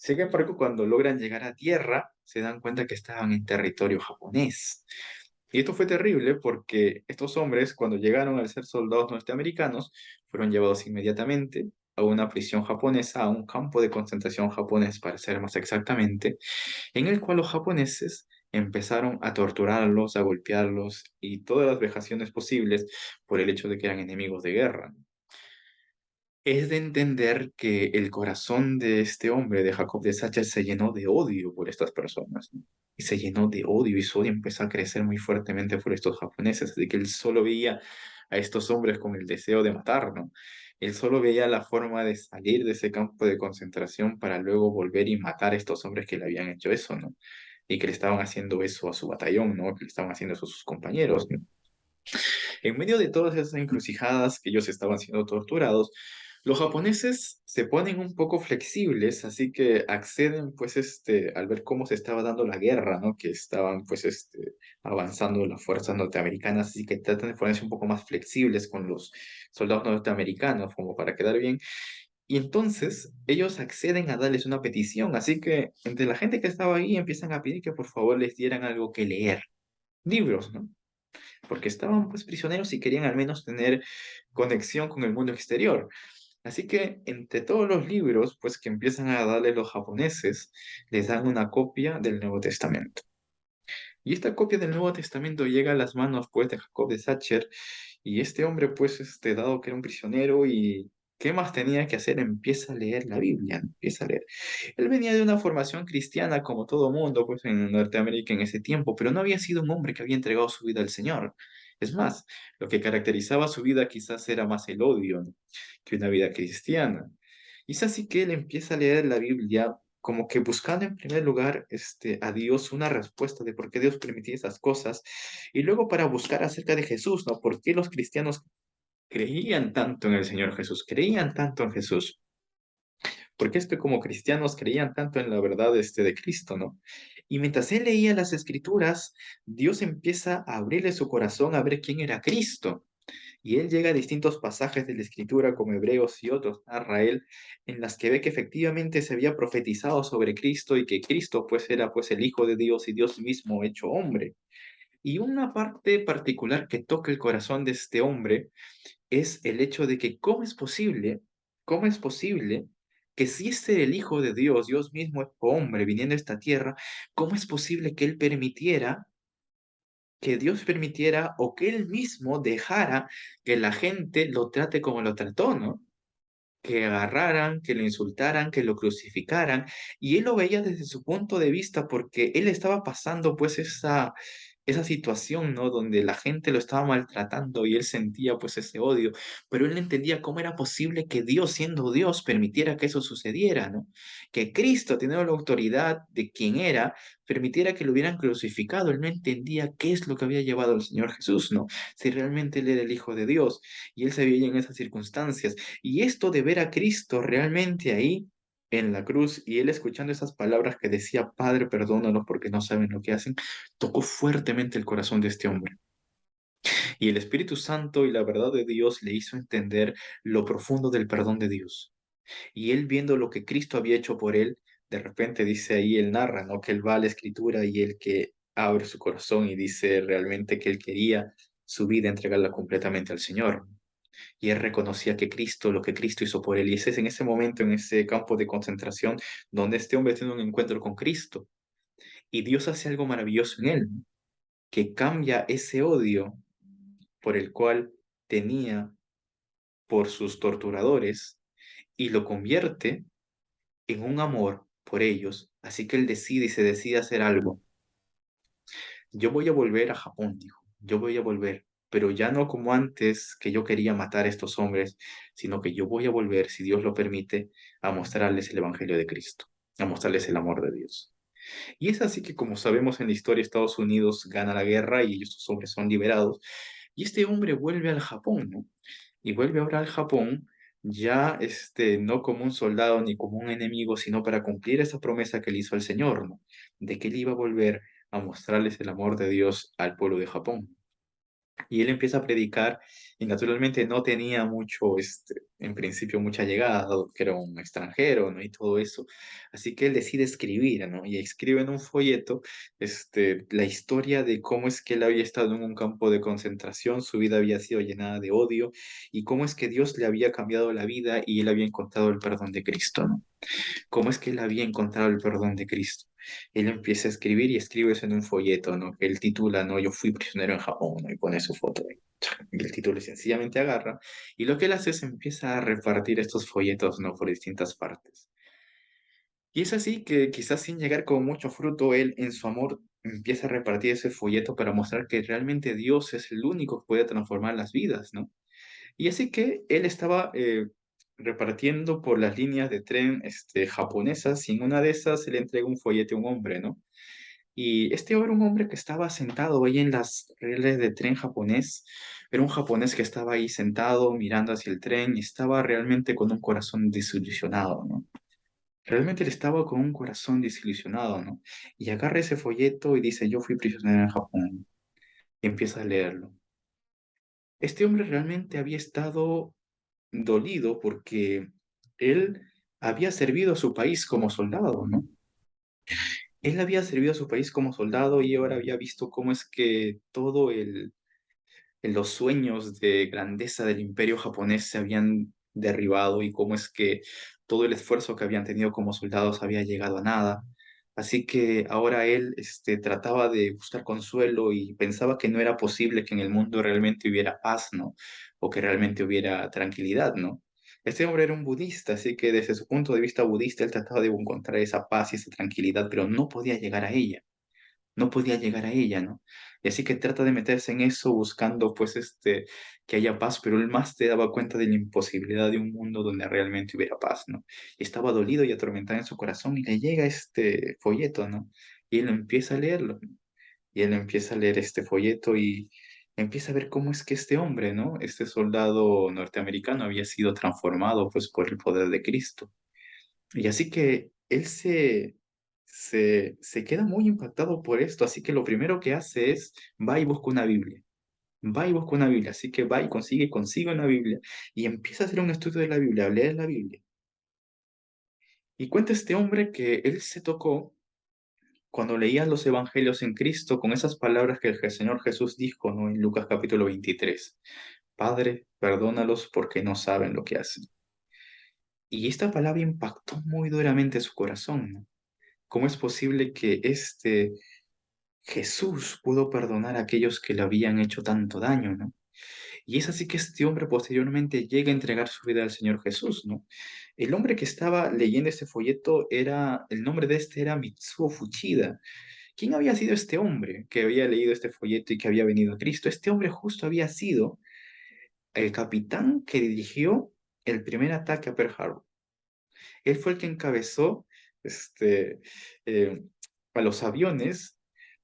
Sin embargo, cuando logran llegar a tierra, se dan cuenta que estaban en territorio japonés. Y esto fue terrible porque estos hombres, cuando llegaron al ser soldados norteamericanos, fueron llevados inmediatamente a una prisión japonesa, a un campo de concentración japonés, para ser más exactamente, en el cual los japoneses empezaron a torturarlos, a golpearlos y todas las vejaciones posibles por el hecho de que eran enemigos de guerra. Es de entender que el corazón de este hombre, de Jacob de Sacher, se llenó de odio por estas personas, ¿no? Y se llenó de odio y su odio empezó a crecer muy fuertemente por estos japoneses, así que él solo veía a estos hombres con el deseo de matar, ¿no? Él solo veía la forma de salir de ese campo de concentración para luego volver y matar a estos hombres que le habían hecho eso, ¿no? Y que le estaban haciendo eso a su batallón, ¿no? Que le estaban haciendo eso a sus compañeros, ¿no? En medio de todas esas encrucijadas que ellos estaban siendo torturados, los japoneses se ponen un poco flexibles, así que acceden, pues, al ver cómo se estaba dando la guerra, ¿no? Que estaban, pues, avanzando las fuerzas norteamericanas, así que tratan de ponerse un poco más flexibles con los soldados norteamericanos, como para quedar bien. Y entonces ellos acceden a darles una petición, así que entre la gente que estaba ahí empiezan a pedir que por favor les dieran algo que leer, libros, ¿no? Porque estaban pues prisioneros y querían al menos tener conexión con el mundo exterior. Así que entre todos los libros pues que empiezan a darle los japoneses, les dan una copia del Nuevo Testamento. Y esta copia del Nuevo Testamento llega a las manos pues de Jacob de Sacher y este hombre pues dado que era un prisionero y ¿qué más tenía que hacer? Empieza a leer la Biblia, ¿no? Empieza a leer. Él venía de una formación cristiana como todo mundo, pues en Norteamérica en ese tiempo, pero no había sido un hombre que había entregado su vida al Señor. Es más, lo que caracterizaba su vida quizás era más el odio, ¿no? Que una vida cristiana. Y es así que él empieza a leer la Biblia como que buscando en primer lugar a Dios una respuesta de por qué Dios permitía esas cosas y luego para buscar acerca de Jesús, ¿no? ¿Por qué los cristianos creían tanto en el Señor Jesús? Creían tanto en Jesús. Porque como cristianos creían tanto en la verdad de Cristo, ¿no? Y mientras él leía las escrituras, Dios empieza a abrirle su corazón a ver quién era Cristo. Y él llega a distintos pasajes de la escritura, como Hebreos y otros, narra él, en las que ve que efectivamente se había profetizado sobre Cristo y que Cristo pues era pues el Hijo de Dios y Dios mismo hecho hombre. Y una parte particular que toca el corazón de este hombre es el hecho de que cómo es posible que si este era el Hijo de Dios, Dios mismo es hombre viniendo a esta tierra, cómo es posible que él permitiera, que Dios permitiera o que él mismo dejara que la gente lo trate como lo trató, ¿no? Que agarraran, que lo insultaran, que lo crucificaran, y él lo veía desde su punto de vista porque él estaba pasando pues esa situación, ¿no? Donde la gente lo estaba maltratando y él sentía pues ese odio, pero él no entendía cómo era posible que Dios, siendo Dios, permitiera que eso sucediera, ¿no? Que Cristo, teniendo la autoridad de quien era, permitiera que lo hubieran crucificado. Él no entendía qué es lo que había llevado al Señor Jesús, ¿no? Si realmente él era el Hijo de Dios y él se veía en esas circunstancias. Y esto de ver a Cristo realmente ahí en la cruz y él escuchando esas palabras que decía, Padre, perdónalos porque no saben lo que hacen, tocó fuertemente el corazón de este hombre. Y el Espíritu Santo y la verdad de Dios le hizo entender lo profundo del perdón de Dios. Y él viendo lo que Cristo había hecho por él, de repente dice ahí, él narra, ¿no? Que él va a la escritura y él que abre su corazón y dice realmente que él quería su vida entregarla completamente al Señor. Y él reconocía que Cristo, lo que Cristo hizo por él. Y ese es en ese momento, en ese campo de concentración, donde este hombre tiene un encuentro con Cristo. Y Dios hace algo maravilloso en él, que cambia ese odio por el cual tenía por sus torturadores y lo convierte en un amor por ellos. Así que él decide y se decide hacer algo. Yo voy a volver a Japón, dijo. Yo voy a volver, pero ya no como antes que yo quería matar a estos hombres, sino que yo voy a volver, si Dios lo permite, a mostrarles el Evangelio de Cristo, a mostrarles el amor de Dios. Y es así que, como sabemos en la historia, Estados Unidos gana la guerra y estos hombres son liberados. Y este hombre vuelve al Japón, ¿no? Y vuelve ahora al Japón ya no como un soldado ni como un enemigo, sino para cumplir esa promesa que le hizo al Señor, ¿no? De que él iba a volver a mostrarles el amor de Dios al pueblo de Japón. Y él empieza a predicar y naturalmente no tenía mucho, en principio mucha llegada, dado que era un extranjero, ¿no? Y todo eso. Así que él decide escribir, ¿no? Y escribe en un folleto, la historia de cómo es que él había estado en un campo de concentración, su vida había sido llenada de odio y cómo es que Dios le había cambiado la vida y él había encontrado el perdón de Cristo, ¿no? Cómo es que él había encontrado el perdón de Cristo. Él empieza a escribir y escribe eso en un folleto, ¿no? Que él titula, ¿no? Yo fui prisionero en Japón, ¿no? Y pone su foto ahí. Y el título sencillamente agarra. Y lo que él hace es empieza a repartir estos folletos, ¿no? Por distintas partes. Y es así que quizás sin llegar con mucho fruto, él en su amor empieza a repartir ese folleto para mostrar que realmente Dios es el único que puede transformar las vidas, ¿no? Y así que él estaba repartiendo por las líneas de tren japonesas y en una de esas se le entrega un folleto a un hombre, ¿no? Y este era un hombre que estaba sentado ahí en las rieles de tren japonés. Era un japonés que estaba ahí sentado mirando hacia el tren y estaba realmente con un corazón desilusionado, ¿no? Realmente él estaba con un corazón desilusionado, ¿no? Y agarra ese folleto y dice, yo fui prisionero en Japón. Y empieza a leerlo. Este hombre realmente había estado dolido porque él había servido a su país como soldado, ¿no? Él había servido a su país como soldado y ahora había visto cómo es que todo los sueños de grandeza del imperio japonés se habían derribado y cómo es que todo el esfuerzo que habían tenido como soldados había llegado a nada. Así que ahora él trataba de buscar consuelo y pensaba que no era posible que en el mundo realmente hubiera paz, ¿no? O que realmente hubiera tranquilidad, ¿no? Este hombre era un budista, así que desde su punto de vista budista él trataba de encontrar esa paz y esa tranquilidad, pero no podía llegar a ella, no podía llegar a ella, ¿no? Y así que trata de meterse en eso buscando pues que haya paz, pero él más se daba cuenta de la imposibilidad de un mundo donde realmente hubiera paz, ¿no? Y estaba dolido y atormentado en su corazón y le llega este folleto, ¿no? Y él empieza a leerlo, ¿no? Y él empieza a leer este folleto y empieza a ver cómo es que este hombre, ¿no? Este soldado norteamericano había sido transformado pues por el poder de Cristo. Y así que él se queda muy impactado por esto, así que lo primero que hace es, va y busca una Biblia, va y busca una Biblia, así que va y consigue una Biblia y empieza a hacer un estudio de la Biblia, a leer la Biblia. Y cuenta este hombre que él se tocó cuando leía los evangelios en Cristo con esas palabras que el Señor Jesús dijo, ¿no? En Lucas capítulo 23. Padre, perdónalos porque no saben lo que hacen. Y esta palabra impactó muy duramente su corazón, ¿no? ¿Cómo es posible que Jesús pudo perdonar a aquellos que le habían hecho tanto daño, ¿no? Y es así que este hombre posteriormente llega a entregar su vida al Señor Jesús, ¿no? El hombre que estaba leyendo este folleto el nombre de este era Mitsuo Fuchida. ¿Quién había sido este hombre que había leído este folleto y que había venido a Cristo? Este hombre justo había sido el capitán que dirigió el primer ataque a Pearl Harbor. Él fue el que encabezó este, eh, a los aviones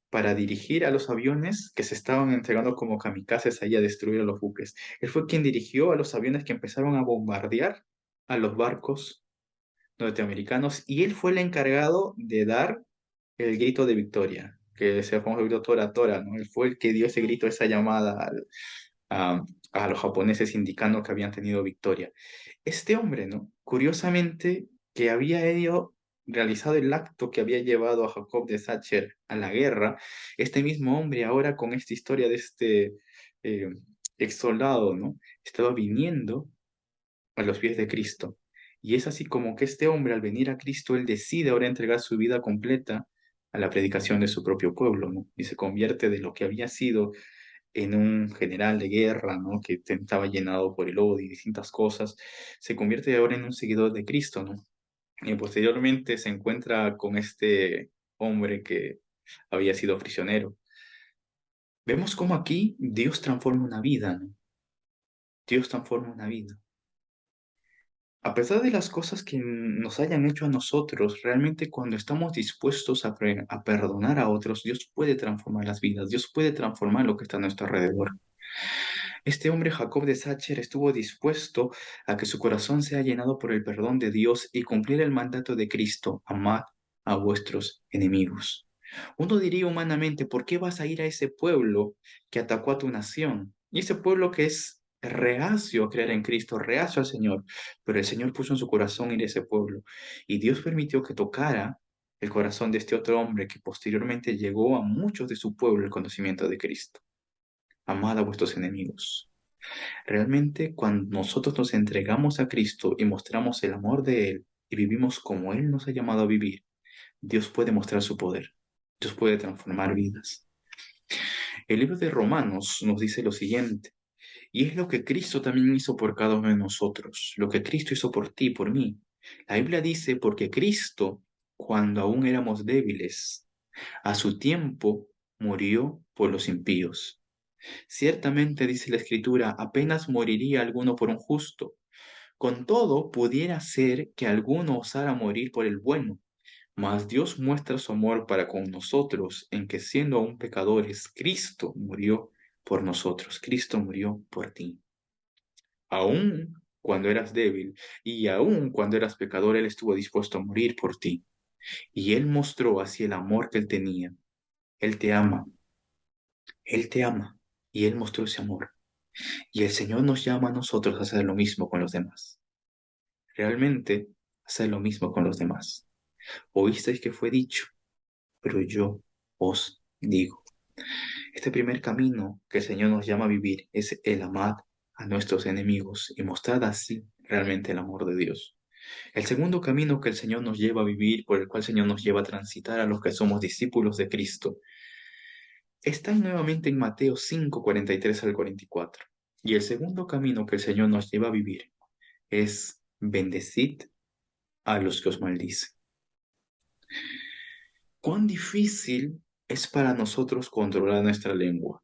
para dirigir a los aviones que se estaban entregando como kamikazes ahí a destruir a los buques. Él fue quien dirigió a los aviones que empezaron a bombardear a los barcos norteamericanos y él fue el encargado de dar el grito de victoria, que se famoso grito Tora Tora, ¿no? Él fue el que dio ese grito, esa llamada a, a los japoneses indicando que habían tenido victoria. Este hombre, ¿no? Curiosamente, que había realizado el acto que había llevado a Jacob de Sacher a la guerra, este mismo hombre ahora con esta historia de este eh, ex soldado, ¿no? Estaba viniendo a los pies de Cristo. Y es así como que este hombre, al venir a Cristo, él decide ahora entregar su vida completa a la predicación de su propio pueblo, ¿no? Y se convierte de lo que había sido en un general de guerra, ¿no? Que estaba llenado por el odio y distintas cosas, se convierte ahora en un seguidor de Cristo, ¿no? Y posteriormente se encuentra con este hombre que había sido prisionero. Vemos cómo aquí Dios transforma una vida, ¿no? Dios transforma una vida. A pesar de las cosas que nos hayan hecho a nosotros, realmente cuando estamos dispuestos a perdonar a otros, Dios puede transformar las vidas, Dios puede transformar lo que está a nuestro alrededor. Este hombre Jacob de Sacher estuvo dispuesto a que su corazón sea llenado por el perdón de Dios y cumplir el mandato de Cristo, amad a vuestros enemigos. Uno diría humanamente, ¿por qué vas a ir a ese pueblo que atacó a tu nación? Y ese pueblo que es reacio a creer en Cristo, reacio al Señor, pero el Señor puso en su corazón ir a ese pueblo. Y Dios permitió que tocara el corazón de este otro hombre que posteriormente llegó a muchos de su pueblo el conocimiento de Cristo. Amad a vuestros enemigos. Realmente cuando nosotros nos entregamos a Cristo y mostramos el amor de Él y vivimos como Él nos ha llamado a vivir, Dios puede mostrar su poder. Dios puede transformar vidas. El libro de Romanos nos dice lo siguiente, y es lo que Cristo también hizo por cada uno de nosotros, lo que Cristo hizo por ti, por mí. La Biblia dice, porque Cristo, cuando aún éramos débiles, a su tiempo murió por los impíos. Ciertamente, dice la Escritura, apenas moriría alguno por un justo. Con todo, pudiera ser que alguno osara morir por el bueno. Mas Dios muestra su amor para con nosotros en que siendo aún pecadores, Cristo murió por nosotros. Cristo murió por ti. Aún cuando eras débil y aún cuando eras pecador, Él estuvo dispuesto a morir por ti. Y Él mostró así el amor que Él tenía. Él te ama. Él te ama. Y Él mostró ese amor. Y el Señor nos llama a nosotros a hacer lo mismo con los demás. Realmente, hacer lo mismo con los demás. Oísteis que fue dicho, pero yo os digo. Este primer camino que el Señor nos llama a vivir es el amar a nuestros enemigos y mostrar así realmente el amor de Dios. El segundo camino que el Señor nos lleva a vivir, por el cual el Señor nos lleva a transitar a los que somos discípulos de Cristo, está nuevamente en Mateo 5, 43 al 44. Y el segundo camino que el Señor nos lleva a vivir es bendecid a los que os maldicen. ¿Cuán difícil es para nosotros controlar nuestra lengua?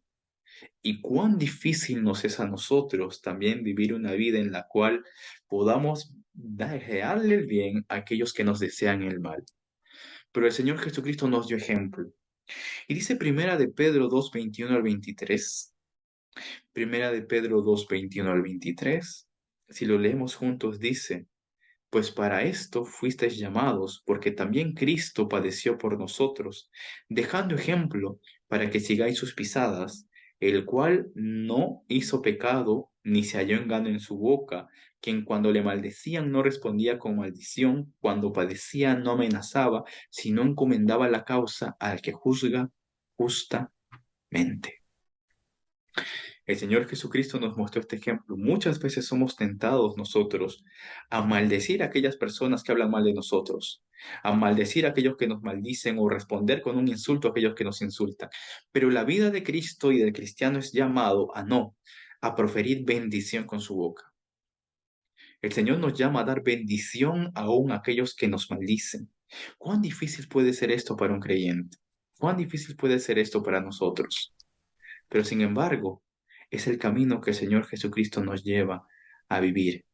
Y cuán difícil nos es a nosotros también vivir una vida en la cual podamos desearle el bien a aquellos que nos desean el mal. Pero el Señor Jesucristo nos dio ejemplo. Y dice Primera de Pedro 2 21 al 23. Primera de Pedro 2 21 al 23. Si lo leemos juntos, dice, pues para esto fuisteis llamados, porque también Cristo padeció por nosotros, dejando ejemplo para que sigáis sus pisadas, el cual no hizo pecado, ni se halló engaño en su boca, quien cuando le maldecían no respondía con maldición, cuando padecía no amenazaba, sino encomendaba la causa al que juzga justamente. El Señor Jesucristo nos mostró este ejemplo. Muchas veces somos tentados nosotros a maldecir a aquellas personas que hablan mal de nosotros, a maldecir a aquellos que nos maldicen o responder con un insulto a aquellos que nos insultan. Pero la vida de Cristo y del cristiano es llamado a no, a proferir bendición con su boca. El Señor nos llama a dar bendición aún a aquellos que nos maldicen. ¿Cuán difícil puede ser esto para un creyente? ¿Cuán difícil puede ser esto para nosotros? Pero sin embargo, es el camino que el Señor Jesucristo nos lleva a vivir.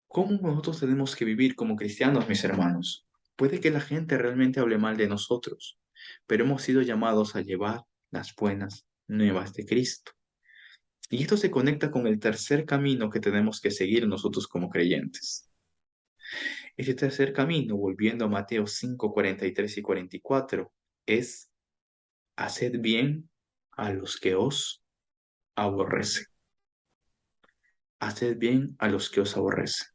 ¿Cómo nosotros tenemos que vivir como cristianos, mis hermanos? Puede que la gente realmente hable mal de nosotros, pero hemos sido llamados a llevar las buenas nuevas de Cristo. Y esto se conecta con el tercer camino que tenemos que seguir nosotros como creyentes. Ese tercer camino, volviendo a Mateo 5, 43 y 44, es haced bien a los que os aborrecen. Haced bien a los que os aborrecen.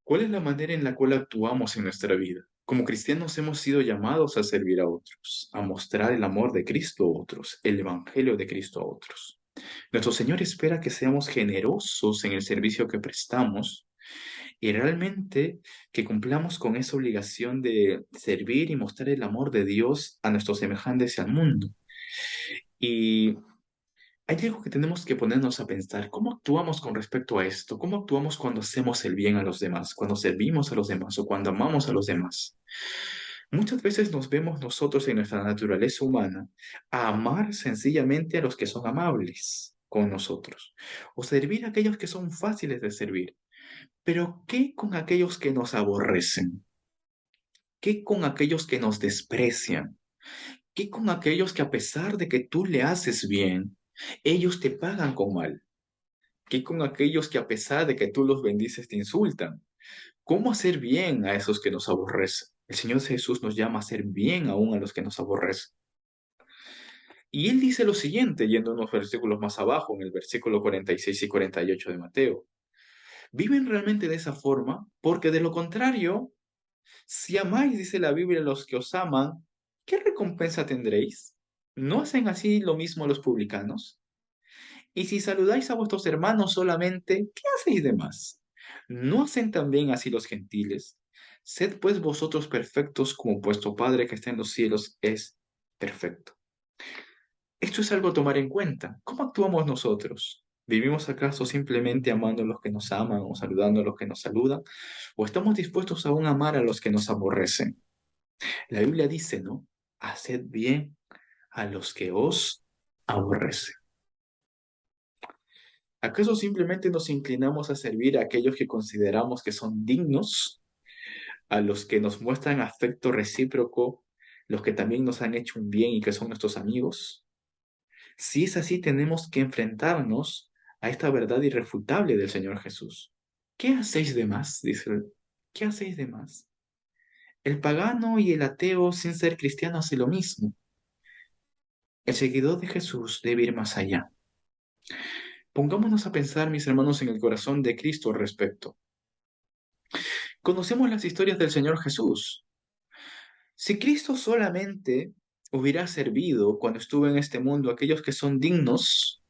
¿Cuál es la manera en la cual actuamos en nuestra vida? Como cristianos hemos sido llamados a servir a otros, a mostrar el amor de Cristo a otros, el Evangelio de Cristo a otros. Nuestro Señor espera que seamos generosos en el servicio que prestamos y realmente que cumplamos con esa obligación de servir y mostrar el amor de Dios a nuestros semejantes y al mundo. Y hay algo que tenemos que ponernos a pensar, ¿cómo actuamos con respecto a esto? ¿Cómo actuamos cuando hacemos el bien a los demás, cuando servimos a los demás o cuando amamos a los demás? Muchas veces nos vemos nosotros en nuestra naturaleza humana a amar sencillamente a los que son amables con nosotros o servir a aquellos que son fáciles de servir. Pero ¿qué con aquellos que nos aborrecen? ¿Qué con aquellos que nos desprecian? ¿Qué con aquellos que a pesar de que tú le haces bien, ellos te pagan con mal? ¿Qué con aquellos que a pesar de que tú los bendices te insultan? ¿Cómo hacer bien a esos que nos aborrecen? El Señor Jesús nos llama a hacer bien aún a los que nos aborrecen. Y Él dice lo siguiente, yendo unos versículos más abajo, en el versículo 46 y 48 de Mateo. ¿Viven realmente de esa forma? Porque de lo contrario, si amáis, dice la Biblia, a los que os aman, ¿qué recompensa tendréis? ¿No hacen así lo mismo los publicanos? Y si saludáis a vuestros hermanos solamente, ¿qué hacéis de más? ¿No hacen también así los gentiles? Sed pues vosotros perfectos como vuestro Padre que está en los cielos es perfecto. Esto es algo a tomar en cuenta. ¿Cómo actuamos nosotros? ¿Vivimos acaso simplemente amando a los que nos aman o saludando a los que nos saludan? ¿O estamos dispuestos aún a amar a los que nos aborrecen? La Biblia dice, ¿no? Haced bien a los que os aborrecen. ¿Acaso simplemente nos inclinamos a servir a aquellos que consideramos que son dignos, a los que nos muestran afecto recíproco, los que también nos han hecho un bien y que son nuestros amigos? Si es así, tenemos que enfrentarnos a esta verdad irrefutable del Señor Jesús. ¿Qué hacéis de más? Dice él. ¿Qué hacéis de más? El pagano y el ateo, sin ser cristiano, hace lo mismo. El seguidor de Jesús debe ir más allá. Pongámonos a pensar, mis hermanos, en el corazón de Cristo al respecto. Conocemos las historias del Señor Jesús. Si Cristo solamente hubiera servido cuando estuvo en este mundo a aquellos que son dignos,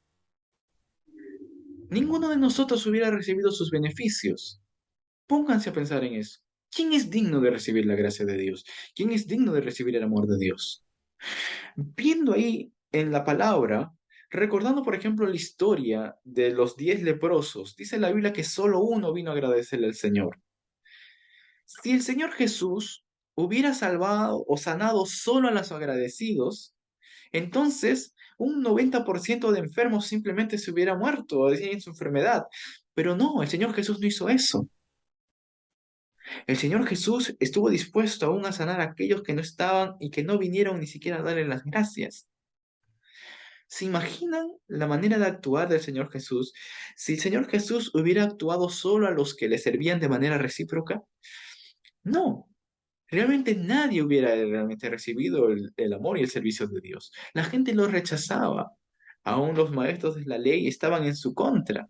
ninguno de nosotros hubiera recibido sus beneficios. Pónganse a pensar en eso. ¿Quién es digno de recibir la gracia de Dios? ¿Quién es digno de recibir el amor de Dios? Viendo ahí en la palabra, recordando por ejemplo la historia de los 10 leprosos, dice la Biblia que solo uno vino a agradecerle al Señor. Si el Señor Jesús hubiera salvado o sanado solo a los agradecidos, entonces un 90% de enfermos simplemente se hubiera muerto en su enfermedad. Pero no, el Señor Jesús no hizo eso. El Señor Jesús estuvo dispuesto aún a sanar a aquellos que no estaban y que no vinieron ni siquiera a darle las gracias. ¿Se imaginan la manera de actuar del Señor Jesús si el Señor Jesús hubiera actuado solo a los que le servían de manera recíproca? No, realmente nadie hubiera realmente recibido el amor y el servicio de Dios. La gente lo rechazaba. Aún los maestros de la ley estaban en su contra.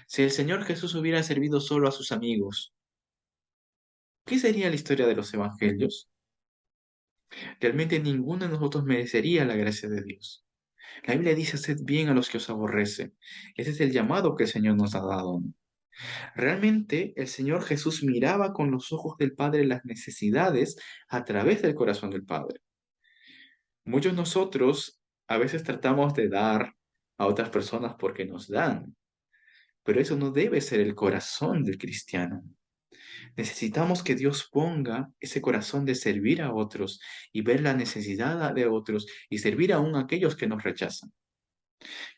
Si el Señor Jesús hubiera servido solo a sus amigos, ¿qué sería la historia de los evangelios? Realmente ninguno de nosotros merecería la gracia de Dios. La Biblia dice, haced bien a los que os aborrecen. Ese es el llamado que el Señor nos ha dado. Realmente el Señor Jesús miraba con los ojos del Padre las necesidades a través del corazón del Padre. Muchos de nosotros a veces tratamos de dar a otras personas porque nos dan, pero eso no debe ser el corazón del cristiano. Necesitamos que Dios ponga ese corazón de servir a otros y ver la necesidad de otros y servir aún a aquellos que nos rechazan.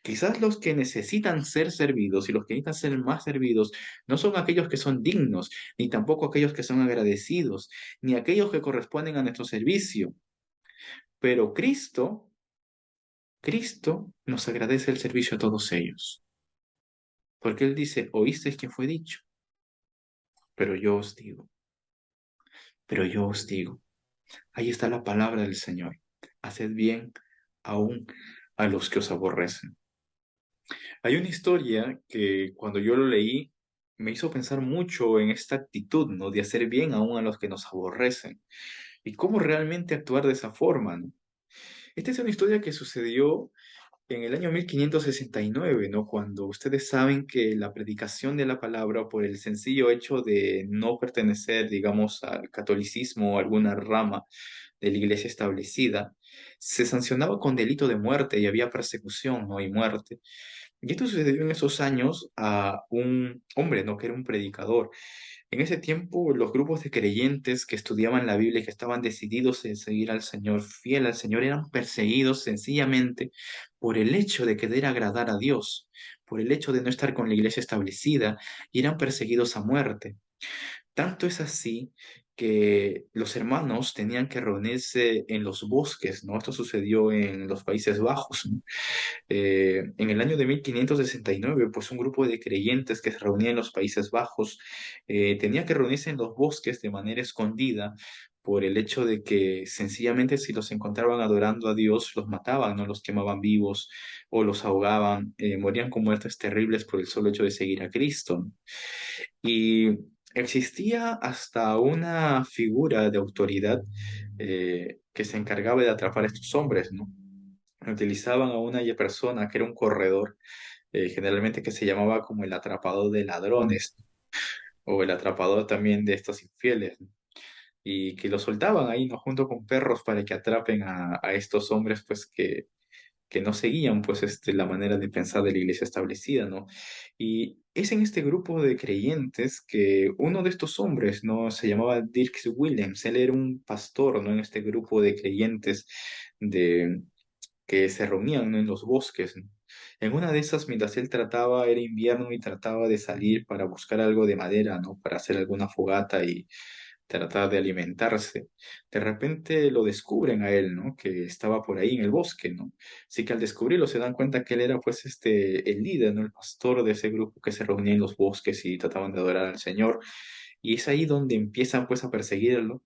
Quizás los que necesitan ser servidos y los que necesitan ser más servidos no son aquellos que son dignos, ni tampoco aquellos que son agradecidos, ni aquellos que corresponden a nuestro servicio. Pero Cristo nos agradece el servicio a todos ellos. Porque Él dice, oísteis que fue dicho, pero yo os digo, pero yo os digo. Ahí está la palabra del Señor. Haced bien aún a los que os aborrecen. Hay una historia que cuando yo lo leí me hizo pensar mucho en esta actitud, ¿no? De hacer bien aún a los que nos aborrecen y cómo realmente actuar de esa forma, ¿no? Esta es una historia que sucedió en el año 1569, ¿no? Cuando ustedes saben que la predicación de la palabra, por el sencillo hecho de no pertenecer, digamos, al catolicismo o alguna rama de la iglesia establecida, se sancionaba con delito de muerte y había persecución, ¿no? Y muerte. Y esto sucedió en esos años a un hombre, ¿no? Que era un predicador. En ese tiempo, los grupos de creyentes que estudiaban la Biblia y que estaban decididos en seguir al Señor, fiel al Señor, eran perseguidos sencillamente por el hecho de querer agradar a Dios, por el hecho de no estar con la iglesia establecida, y eran perseguidos a muerte. Tanto es así que los hermanos tenían que reunirse en los bosques, ¿no? Esto sucedió en los Países Bajos, ¿no? En el año de 1569, pues un grupo de creyentes que se reunía en los Países Bajos tenía que reunirse en los bosques de manera escondida por el hecho de que sencillamente si los encontraban adorando a Dios, los mataban, no los quemaban vivos o los ahogaban, morían con muertes terribles por el solo hecho de seguir a Cristo, ¿no? Y existía hasta una figura de autoridad que se encargaba de atrapar a estos hombres, ¿no? Utilizaban a una persona que era un corredor, generalmente que se llamaba como el atrapador de ladrones o el atrapador también de estos infieles, ¿no? Y que los soltaban ahí, ¿no? Junto con perros para que atrapen a estos hombres, pues que no seguían pues la manera de pensar de la iglesia establecida, ¿no? Y es en este grupo de creyentes que uno de estos hombres, ¿no? Se llamaba Dirk Willems, él era un pastor, ¿no? En este grupo de creyentes de, que se reunían, ¿no? En los bosques, ¿no? En una de esas, mientras él trataba, era invierno y trataba de salir para buscar algo de madera, ¿no? Para hacer alguna fogata y tratar de alimentarse. De repente lo descubren a él, ¿no? Que estaba por ahí en el bosque, ¿no? Así que al descubrirlo se dan cuenta que él era pues el líder, ¿no? El pastor de ese grupo que se reunía en los bosques y trataban de adorar al Señor. Y es ahí donde empiezan pues a perseguirlo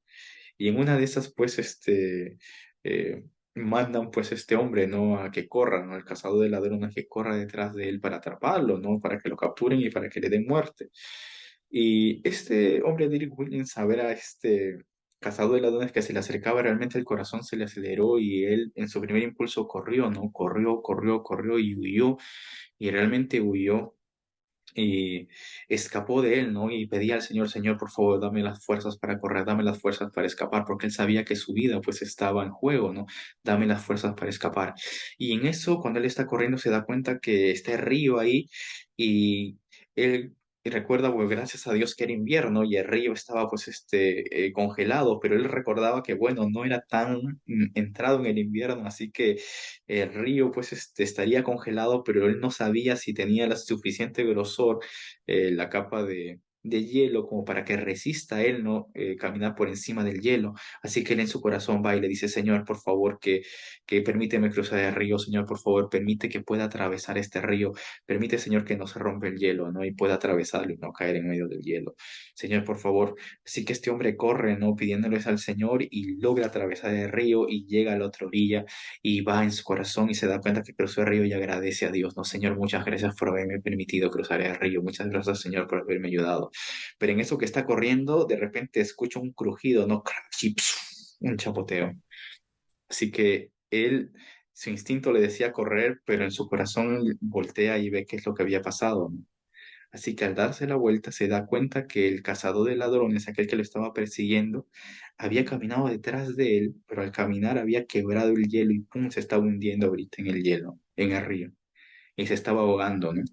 y en una de esas, pues, eh, mandan, pues, este hombre, ¿no? A que corra, ¿no? El cazador de ladrones que corra detrás de él para atraparlo, ¿no? Para que lo capturen y para que le den muerte. Y este hombre, Derek Williams, a ver a este cazador de ladrones que se le acercaba, realmente el corazón se le aceleró y él en su primer impulso corrió, ¿no? Corrió y huyó. Y realmente huyó y escapó de él, ¿no? Y pedía al Señor, Señor, por favor, dame las fuerzas para correr, dame las fuerzas para escapar, porque él sabía que su vida pues estaba en juego, ¿no? Dame las fuerzas para escapar. Y en eso, cuando él está corriendo, se da cuenta que está el río ahí y él recuerda, pues gracias a Dios que era invierno y el río estaba pues congelado, pero él recordaba que bueno, no era tan entrado en el invierno, así que el río pues estaría congelado, pero él no sabía si tenía la suficiente grosor, la capa de hielo como para que resista a él, ¿no? Caminar por encima del hielo. Así que él en su corazón va y le dice, Señor, por favor, que permíteme cruzar el río, Señor, por favor, permite que pueda atravesar este río, permite, Señor, que no se rompa el hielo, ¿no? Y pueda atravesarlo y no caer en medio del hielo. Señor, por favor. Así que este hombre corre, ¿no? Pidiéndoles al Señor y logra atravesar el río y llega a la otra orilla y va en su corazón y se da cuenta que cruzó el río y agradece a Dios, ¿no? Señor, muchas gracias por haberme permitido cruzar el río, muchas gracias, Señor, por haberme ayudado. Pero en eso que está corriendo, de repente escucha un crujido, ¿no? Crash y un chapoteo. Así que él, su instinto le decía correr, pero en su corazón voltea y ve qué es lo que había pasado, ¿no? Así que al darse la vuelta se da cuenta que el cazador de ladrones, aquel que lo estaba persiguiendo, había caminado detrás de él, pero al caminar había quebrado el hielo y ¡pum! Se estaba hundiendo ahorita en el hielo, en el río, y se estaba ahogando, ¿no?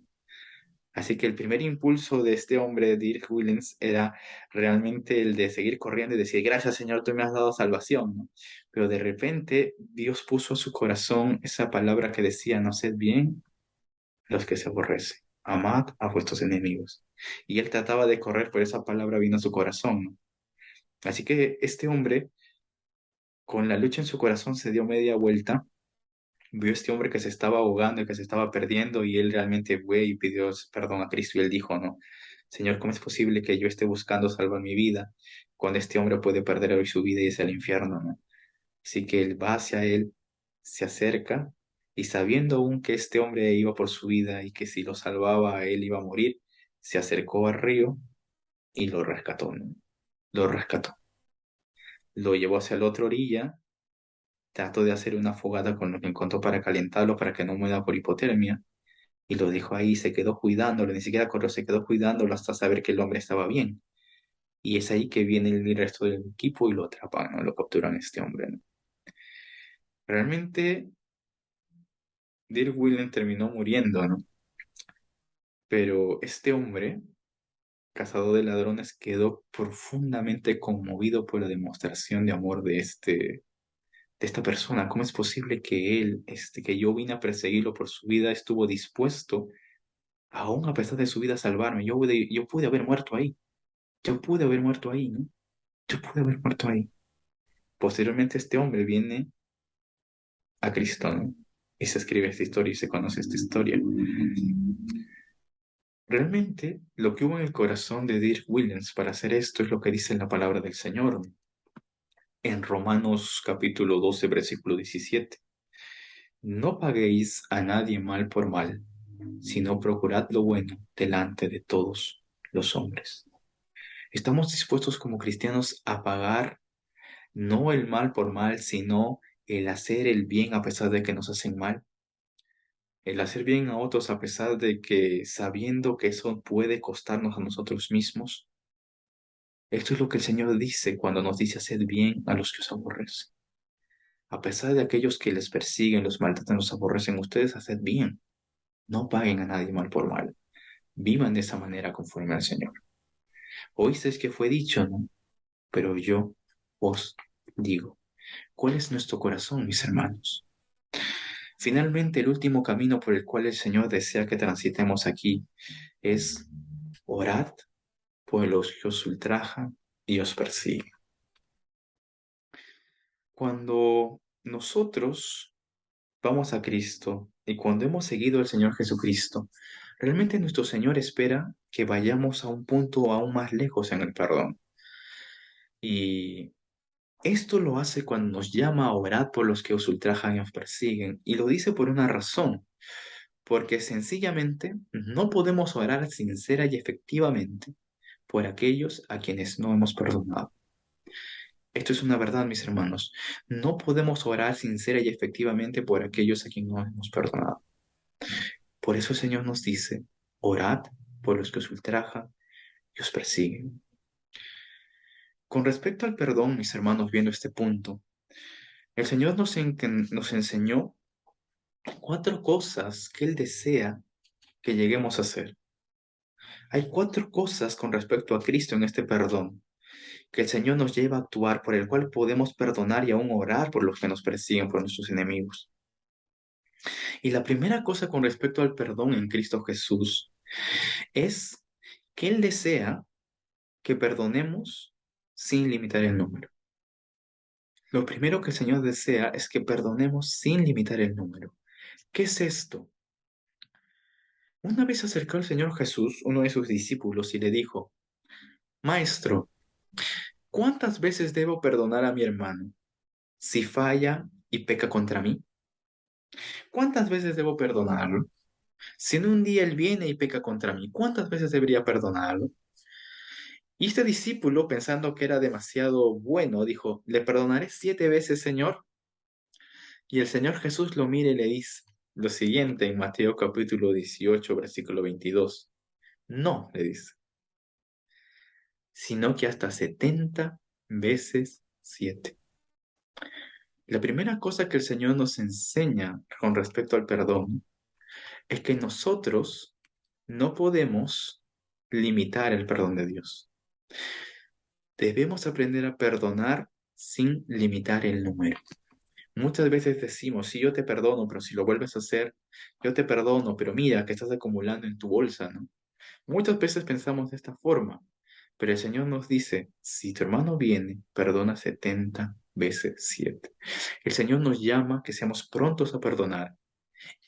Así que el primer impulso de este hombre, Dirk Willens, era realmente el de seguir corriendo y decir, gracias Señor, tú me has dado salvación, ¿no? Pero de repente Dios puso a su corazón esa palabra que decía, no sed bien los que se aborrecen, amad a vuestros enemigos. Y él trataba de correr, pero esa palabra vino a su corazón, ¿no? Así que este hombre, con la lucha en su corazón, se dio media vuelta, vio a este hombre que se estaba ahogando y que se estaba perdiendo, y él realmente fue y pidió perdón a Cristo, y él dijo, no, Señor, ¿cómo es posible que yo esté buscando salvar mi vida cuando este hombre puede perder hoy su vida y es el infierno, ¿no? Así que él va hacia él, se acerca y sabiendo aún que este hombre iba por su vida y que si lo salvaba él iba a morir, se acercó al río y lo rescató, ¿no? Lo rescató. Lo llevó hacia la otra orilla, trató de hacer una fogata con lo que encontró para calentarlo para que no muera por hipotermia y lo dejó ahí, se quedó cuidándolo, ni siquiera corrió, se quedó cuidándolo hasta saber que el hombre estaba bien. Y es ahí que viene el resto del equipo y lo atrapan, ¿no? Lo capturan a este hombre, ¿no? Realmente Dirk Willen terminó muriendo, ¿no? Pero este hombre, cazador de ladrones, quedó profundamente conmovido por la demostración de amor de esta persona. ¿Cómo es posible que él, que yo vine a perseguirlo por su vida, estuvo dispuesto, aún a pesar de su vida, a salvarme? Yo pude haber muerto ahí. Yo pude haber muerto ahí, ¿no? Yo pude haber muerto ahí. Posteriormente este hombre viene a Cristo, ¿no? Y se escribe esta historia y se conoce esta historia. Realmente lo que hubo en el corazón de Dirk Williams para hacer esto es lo que dice la palabra del Señor en Romanos capítulo 12, versículo 17. No paguéis a nadie mal por mal, sino procurad lo bueno delante de todos los hombres. Estamos dispuestos como cristianos a pagar no el mal por mal, sino el hacer el bien a pesar de que nos hacen mal, el hacer bien a otros a pesar de que sabiendo que eso puede costarnos a nosotros mismos. Esto es lo que el Señor dice cuando nos dice hacer bien a los que os aborrecen. A pesar de aquellos que les persiguen, los maltratan, los aborrecen, ustedes haced bien. No paguen a nadie mal por mal. Vivan de esa manera conforme al Señor. Oísteis que fue dicho, ¿no? Pero yo os digo, ¿cuál es nuestro corazón, mis hermanos? Finalmente, el último camino por el cual el Señor desea que transitemos aquí es orad por los que os ultrajan y os persiguen. Cuando nosotros vamos a Cristo y cuando hemos seguido al Señor Jesucristo, realmente nuestro Señor espera que vayamos a un punto aún más lejos en el perdón. Y esto lo hace cuando nos llama a orar por los que os ultrajan y os persiguen. Y lo dice por una razón, porque sencillamente no podemos orar sincera y efectivamente por aquellos a quienes no hemos perdonado. Esto es una verdad, mis hermanos. No podemos orar sincera y efectivamente por aquellos a quienes no hemos perdonado. Por eso el Señor nos dice, orad por los que os ultrajan y os persiguen. Con respecto al perdón, mis hermanos, viendo este punto, el Señor nos enseñó cuatro cosas que Él desea que lleguemos a hacer. Hay cuatro cosas con respecto a Cristo en este perdón que el Señor nos lleva a actuar, por el cual podemos perdonar y aún orar por los que nos persiguen, por nuestros enemigos. Y la primera cosa con respecto al perdón en Cristo Jesús es que Él desea que perdonemos sin limitar el número. Lo primero que el Señor desea es que perdonemos sin limitar el número. ¿Qué es esto? Una vez se acercó el Señor Jesús, uno de sus discípulos, y le dijo, Maestro, ¿cuántas veces debo perdonar a mi hermano si falla y peca contra mí? ¿Cuántas veces debo perdonarlo? Si en un día él viene y peca contra mí, ¿cuántas veces debería perdonarlo? Y este discípulo, pensando que era demasiado bueno, dijo, ¿le perdonaré 7 veces, Señor? Y el Señor Jesús lo mira y le dice lo siguiente en Mateo capítulo 18, versículo 22. No, le dice, sino que hasta 70 veces 7. La primera cosa que el Señor nos enseña con respecto al perdón es que nosotros no podemos limitar el perdón de Dios. Debemos aprender a perdonar sin limitar el número. Muchas veces decimos, sí, yo te perdono, pero si lo vuelves a hacer, yo te perdono, pero mira que estás acumulando en tu bolsa, ¿no? Muchas veces pensamos de esta forma, pero el Señor nos dice, si tu hermano viene, perdona 70 veces 7. El Señor nos llama que seamos prontos a perdonar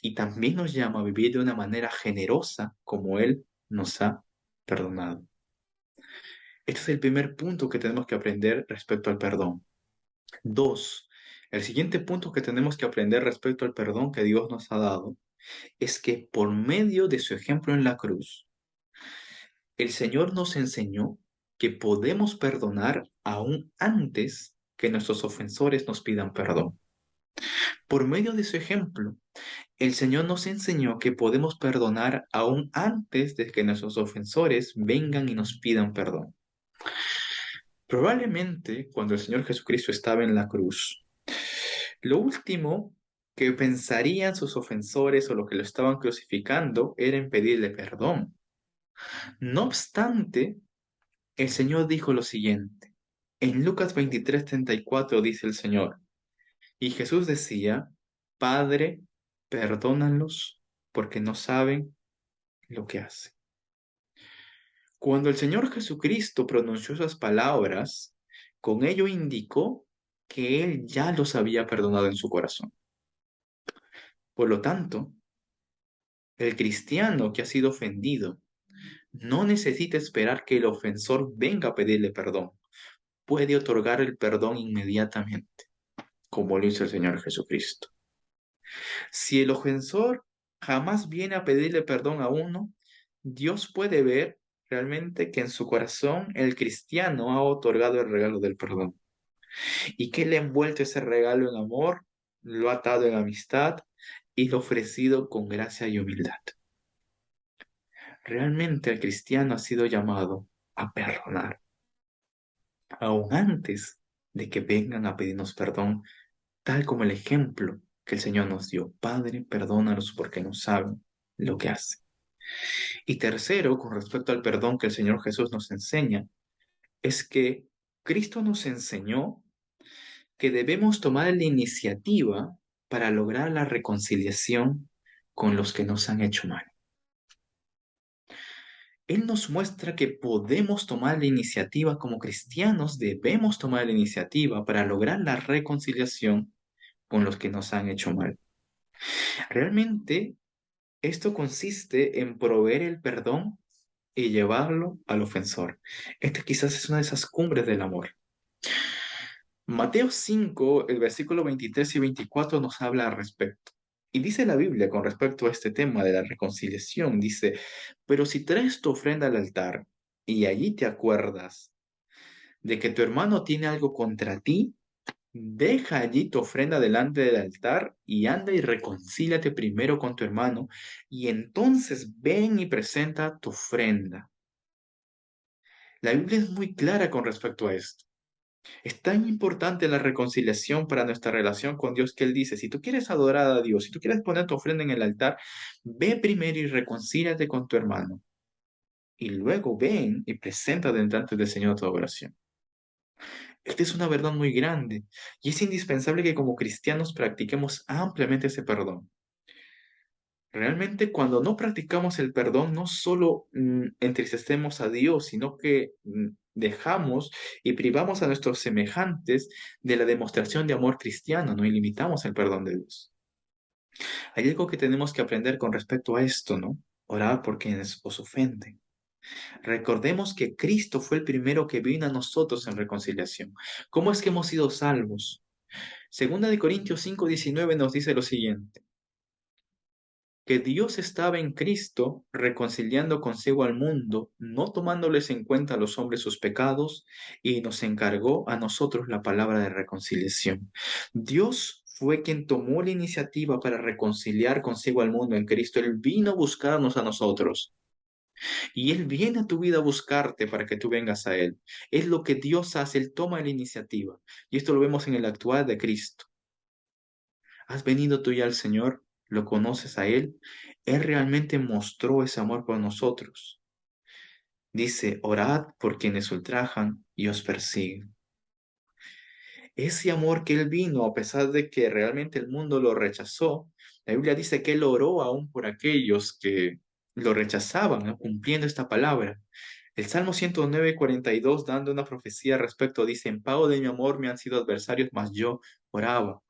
y también nos llama a vivir de una manera generosa como Él nos ha perdonado. Este es el primer punto que tenemos que aprender respecto al perdón. Dos, el siguiente punto que tenemos que aprender respecto al perdón que Dios nos ha dado es que por medio de su ejemplo en la cruz, el Señor nos enseñó que podemos perdonar aún antes que nuestros ofensores nos pidan perdón. Por medio de su ejemplo, el Señor nos enseñó que podemos perdonar aún antes de que nuestros ofensores vengan y nos pidan perdón. Probablemente cuando el Señor Jesucristo estaba en la cruz, lo último que pensarían sus ofensores o lo que lo estaban crucificando era en pedirle perdón. No obstante, el Señor dijo lo siguiente. En Lucas 23:34 dice el Señor, y Jesús decía, Padre, perdónalos porque no saben lo que hacen. Cuando el Señor Jesucristo pronunció esas palabras, Con ello indicó que él ya los había perdonado en su corazón. Por lo tanto, el cristiano que ha sido ofendido no necesita esperar que el ofensor venga a pedirle perdón. Puede otorgar el perdón inmediatamente, como lo hizo el Señor Jesucristo. Si el ofensor jamás viene a pedirle perdón a uno, Dios puede ver realmente que en su corazón el cristiano ha otorgado el regalo del perdón y que le ha envuelto ese regalo en amor, lo ha atado en amistad y lo ha ofrecido con gracia y humildad. Realmente el cristiano ha sido llamado a perdonar, aún antes de que vengan a pedirnos perdón, tal como el ejemplo que el Señor nos dio. Padre, perdónalos porque no saben lo que hacen. Y tercero, con respecto al perdón que el Señor Jesús nos enseña, es que Cristo nos enseñó que debemos tomar la iniciativa para lograr la reconciliación con los que nos han hecho mal. Él nos muestra que podemos tomar la iniciativa como cristianos, debemos tomar la iniciativa para lograr la reconciliación con los que nos han hecho mal. Realmente, esto consiste en proveer el perdón y llevarlo al ofensor. Esta quizás es una de esas cumbres del amor. Mateo 5, el versículo 23 y 24 nos habla al respecto. Y dice la Biblia con respecto a este tema de la reconciliación, dice, pero si traes tu ofrenda al altar y allí te acuerdas de que tu hermano tiene algo contra ti, deja allí tu ofrenda delante del altar y anda y reconcíliate primero con tu hermano y entonces ven y presenta tu ofrenda. La Biblia es muy clara con respecto a esto. Es tan importante la reconciliación para nuestra relación con Dios que Él dice, si tú quieres adorar a Dios, si tú quieres poner tu ofrenda en el altar, ve primero y reconcíliate con tu hermano. Y luego ven y presenta delante del Señor tu oración. Esta es una verdad muy grande y es indispensable que como cristianos practiquemos ampliamente ese perdón. Realmente cuando no practicamos el perdón, no solo entristecemos a Dios, sino que dejamos y privamos a nuestros semejantes de la demostración de amor cristiano, no ilimitamos el perdón de Dios. Hay algo que tenemos que aprender con respecto a esto, ¿no? Orar por quienes os ofenden. Recordemos que Cristo fue el primero que vino a nosotros en reconciliación. ¿Cómo es que hemos sido salvos? Segunda de Corintios 5:19 nos dice lo siguiente, que Dios estaba en Cristo reconciliando consigo al mundo, no tomándoles en cuenta a los hombres sus pecados, y nos encargó a nosotros la palabra de reconciliación. Dios fue quien tomó la iniciativa para reconciliar consigo al mundo en Cristo. Él vino a buscarnos a nosotros. Y Él viene a tu vida a buscarte para que tú vengas a Él. Es lo que Dios hace, Él toma la iniciativa. Y esto lo vemos en el actuar de Cristo. ¿Has venido tú ya al Señor? ¿Lo conoces a Él? Él realmente mostró ese amor por nosotros. Dice, orad por quienes ultrajan y os persiguen. Ese amor que Él vino, a pesar de que realmente el mundo lo rechazó, la Biblia dice que Él oró aún por aquellos que lo rechazaban, ¿no? Cumpliendo esta palabra. El Salmo 109:42, dando una profecía al respecto, dice, en pago de mi amor me han sido adversarios, mas yo oraba.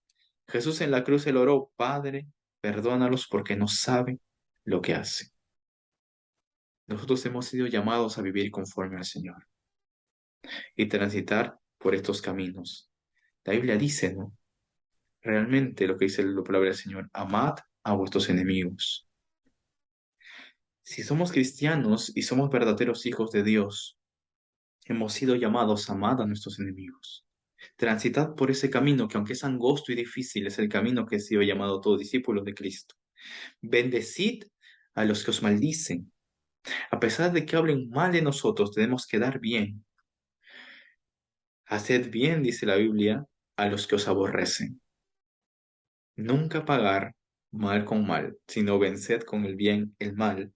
Jesús en la cruz, él oró, Padre, perdónalos porque no saben lo que hacen. Nosotros hemos sido llamados a vivir conforme al Señor y transitar por estos caminos. La Biblia dice, ¿no? Realmente lo que dice la palabra del Señor, amad a vuestros enemigos. Si somos cristianos y somos verdaderos hijos de Dios, hemos sido llamados a amar a nuestros enemigos. Transitad por ese camino que aunque es angosto y difícil, es el camino que ha sido llamado todos discípulos de Cristo. Bendecid a los que os maldicen. A pesar de que hablen mal de nosotros, tenemos que dar bien. Haced bien, dice la Biblia, a los que os aborrecen. Nunca pagar mal con mal, sino venced con el bien el mal.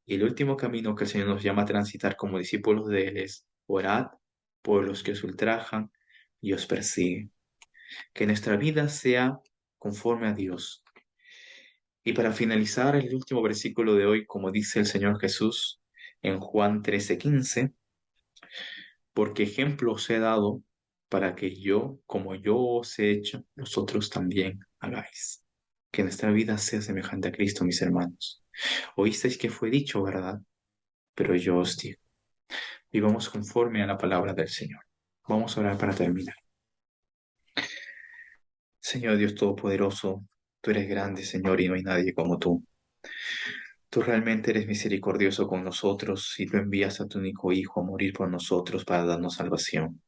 Y el último camino que el Señor nos llama a transitar como discípulos de Él es orad por los que os ultrajan y os persiguen. Que nuestra vida sea conforme a Dios. Y para finalizar el último versículo de hoy, como dice el Señor Jesús en Juan 13:15, porque ejemplo os he dado para que yo, como yo os he hecho, vosotros también hagáis. Que nuestra vida sea semejante a Cristo, mis hermanos. Oísteis que fue dicho, ¿verdad? Pero yo os digo, vivamos conforme a la palabra del Señor. Vamos a orar para terminar. Señor Dios Todopoderoso, tú eres grande, Señor, y no hay nadie como tú. Tú realmente eres misericordioso con nosotros y tú envías a tu único Hijo a morir por nosotros para darnos salvación.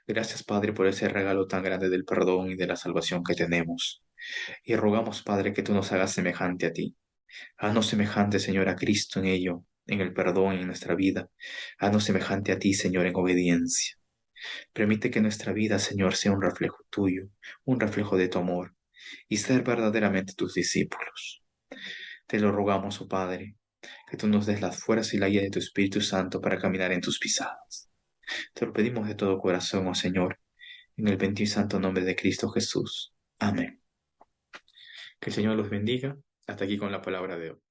Gracias, Padre, por ese regalo tan grande del perdón y de la salvación que tenemos. Y rogamos, Padre, que tú nos hagas semejante a ti. Haznos semejante, Señor, a Cristo en ello, en el perdón y en nuestra vida. Haznos semejante a ti, Señor, en obediencia. Permite que nuestra vida, Señor, sea un reflejo tuyo, un reflejo de tu amor, y ser verdaderamente tus discípulos. Te lo rogamos, oh Padre, que tú nos des las fuerzas y la guía de tu Espíritu Santo para caminar en tus pisadas. Te lo pedimos de todo corazón, oh Señor, en el bendito y santo nombre de Cristo Jesús. Amén. Que el Señor los bendiga. Hasta aquí con la palabra de hoy.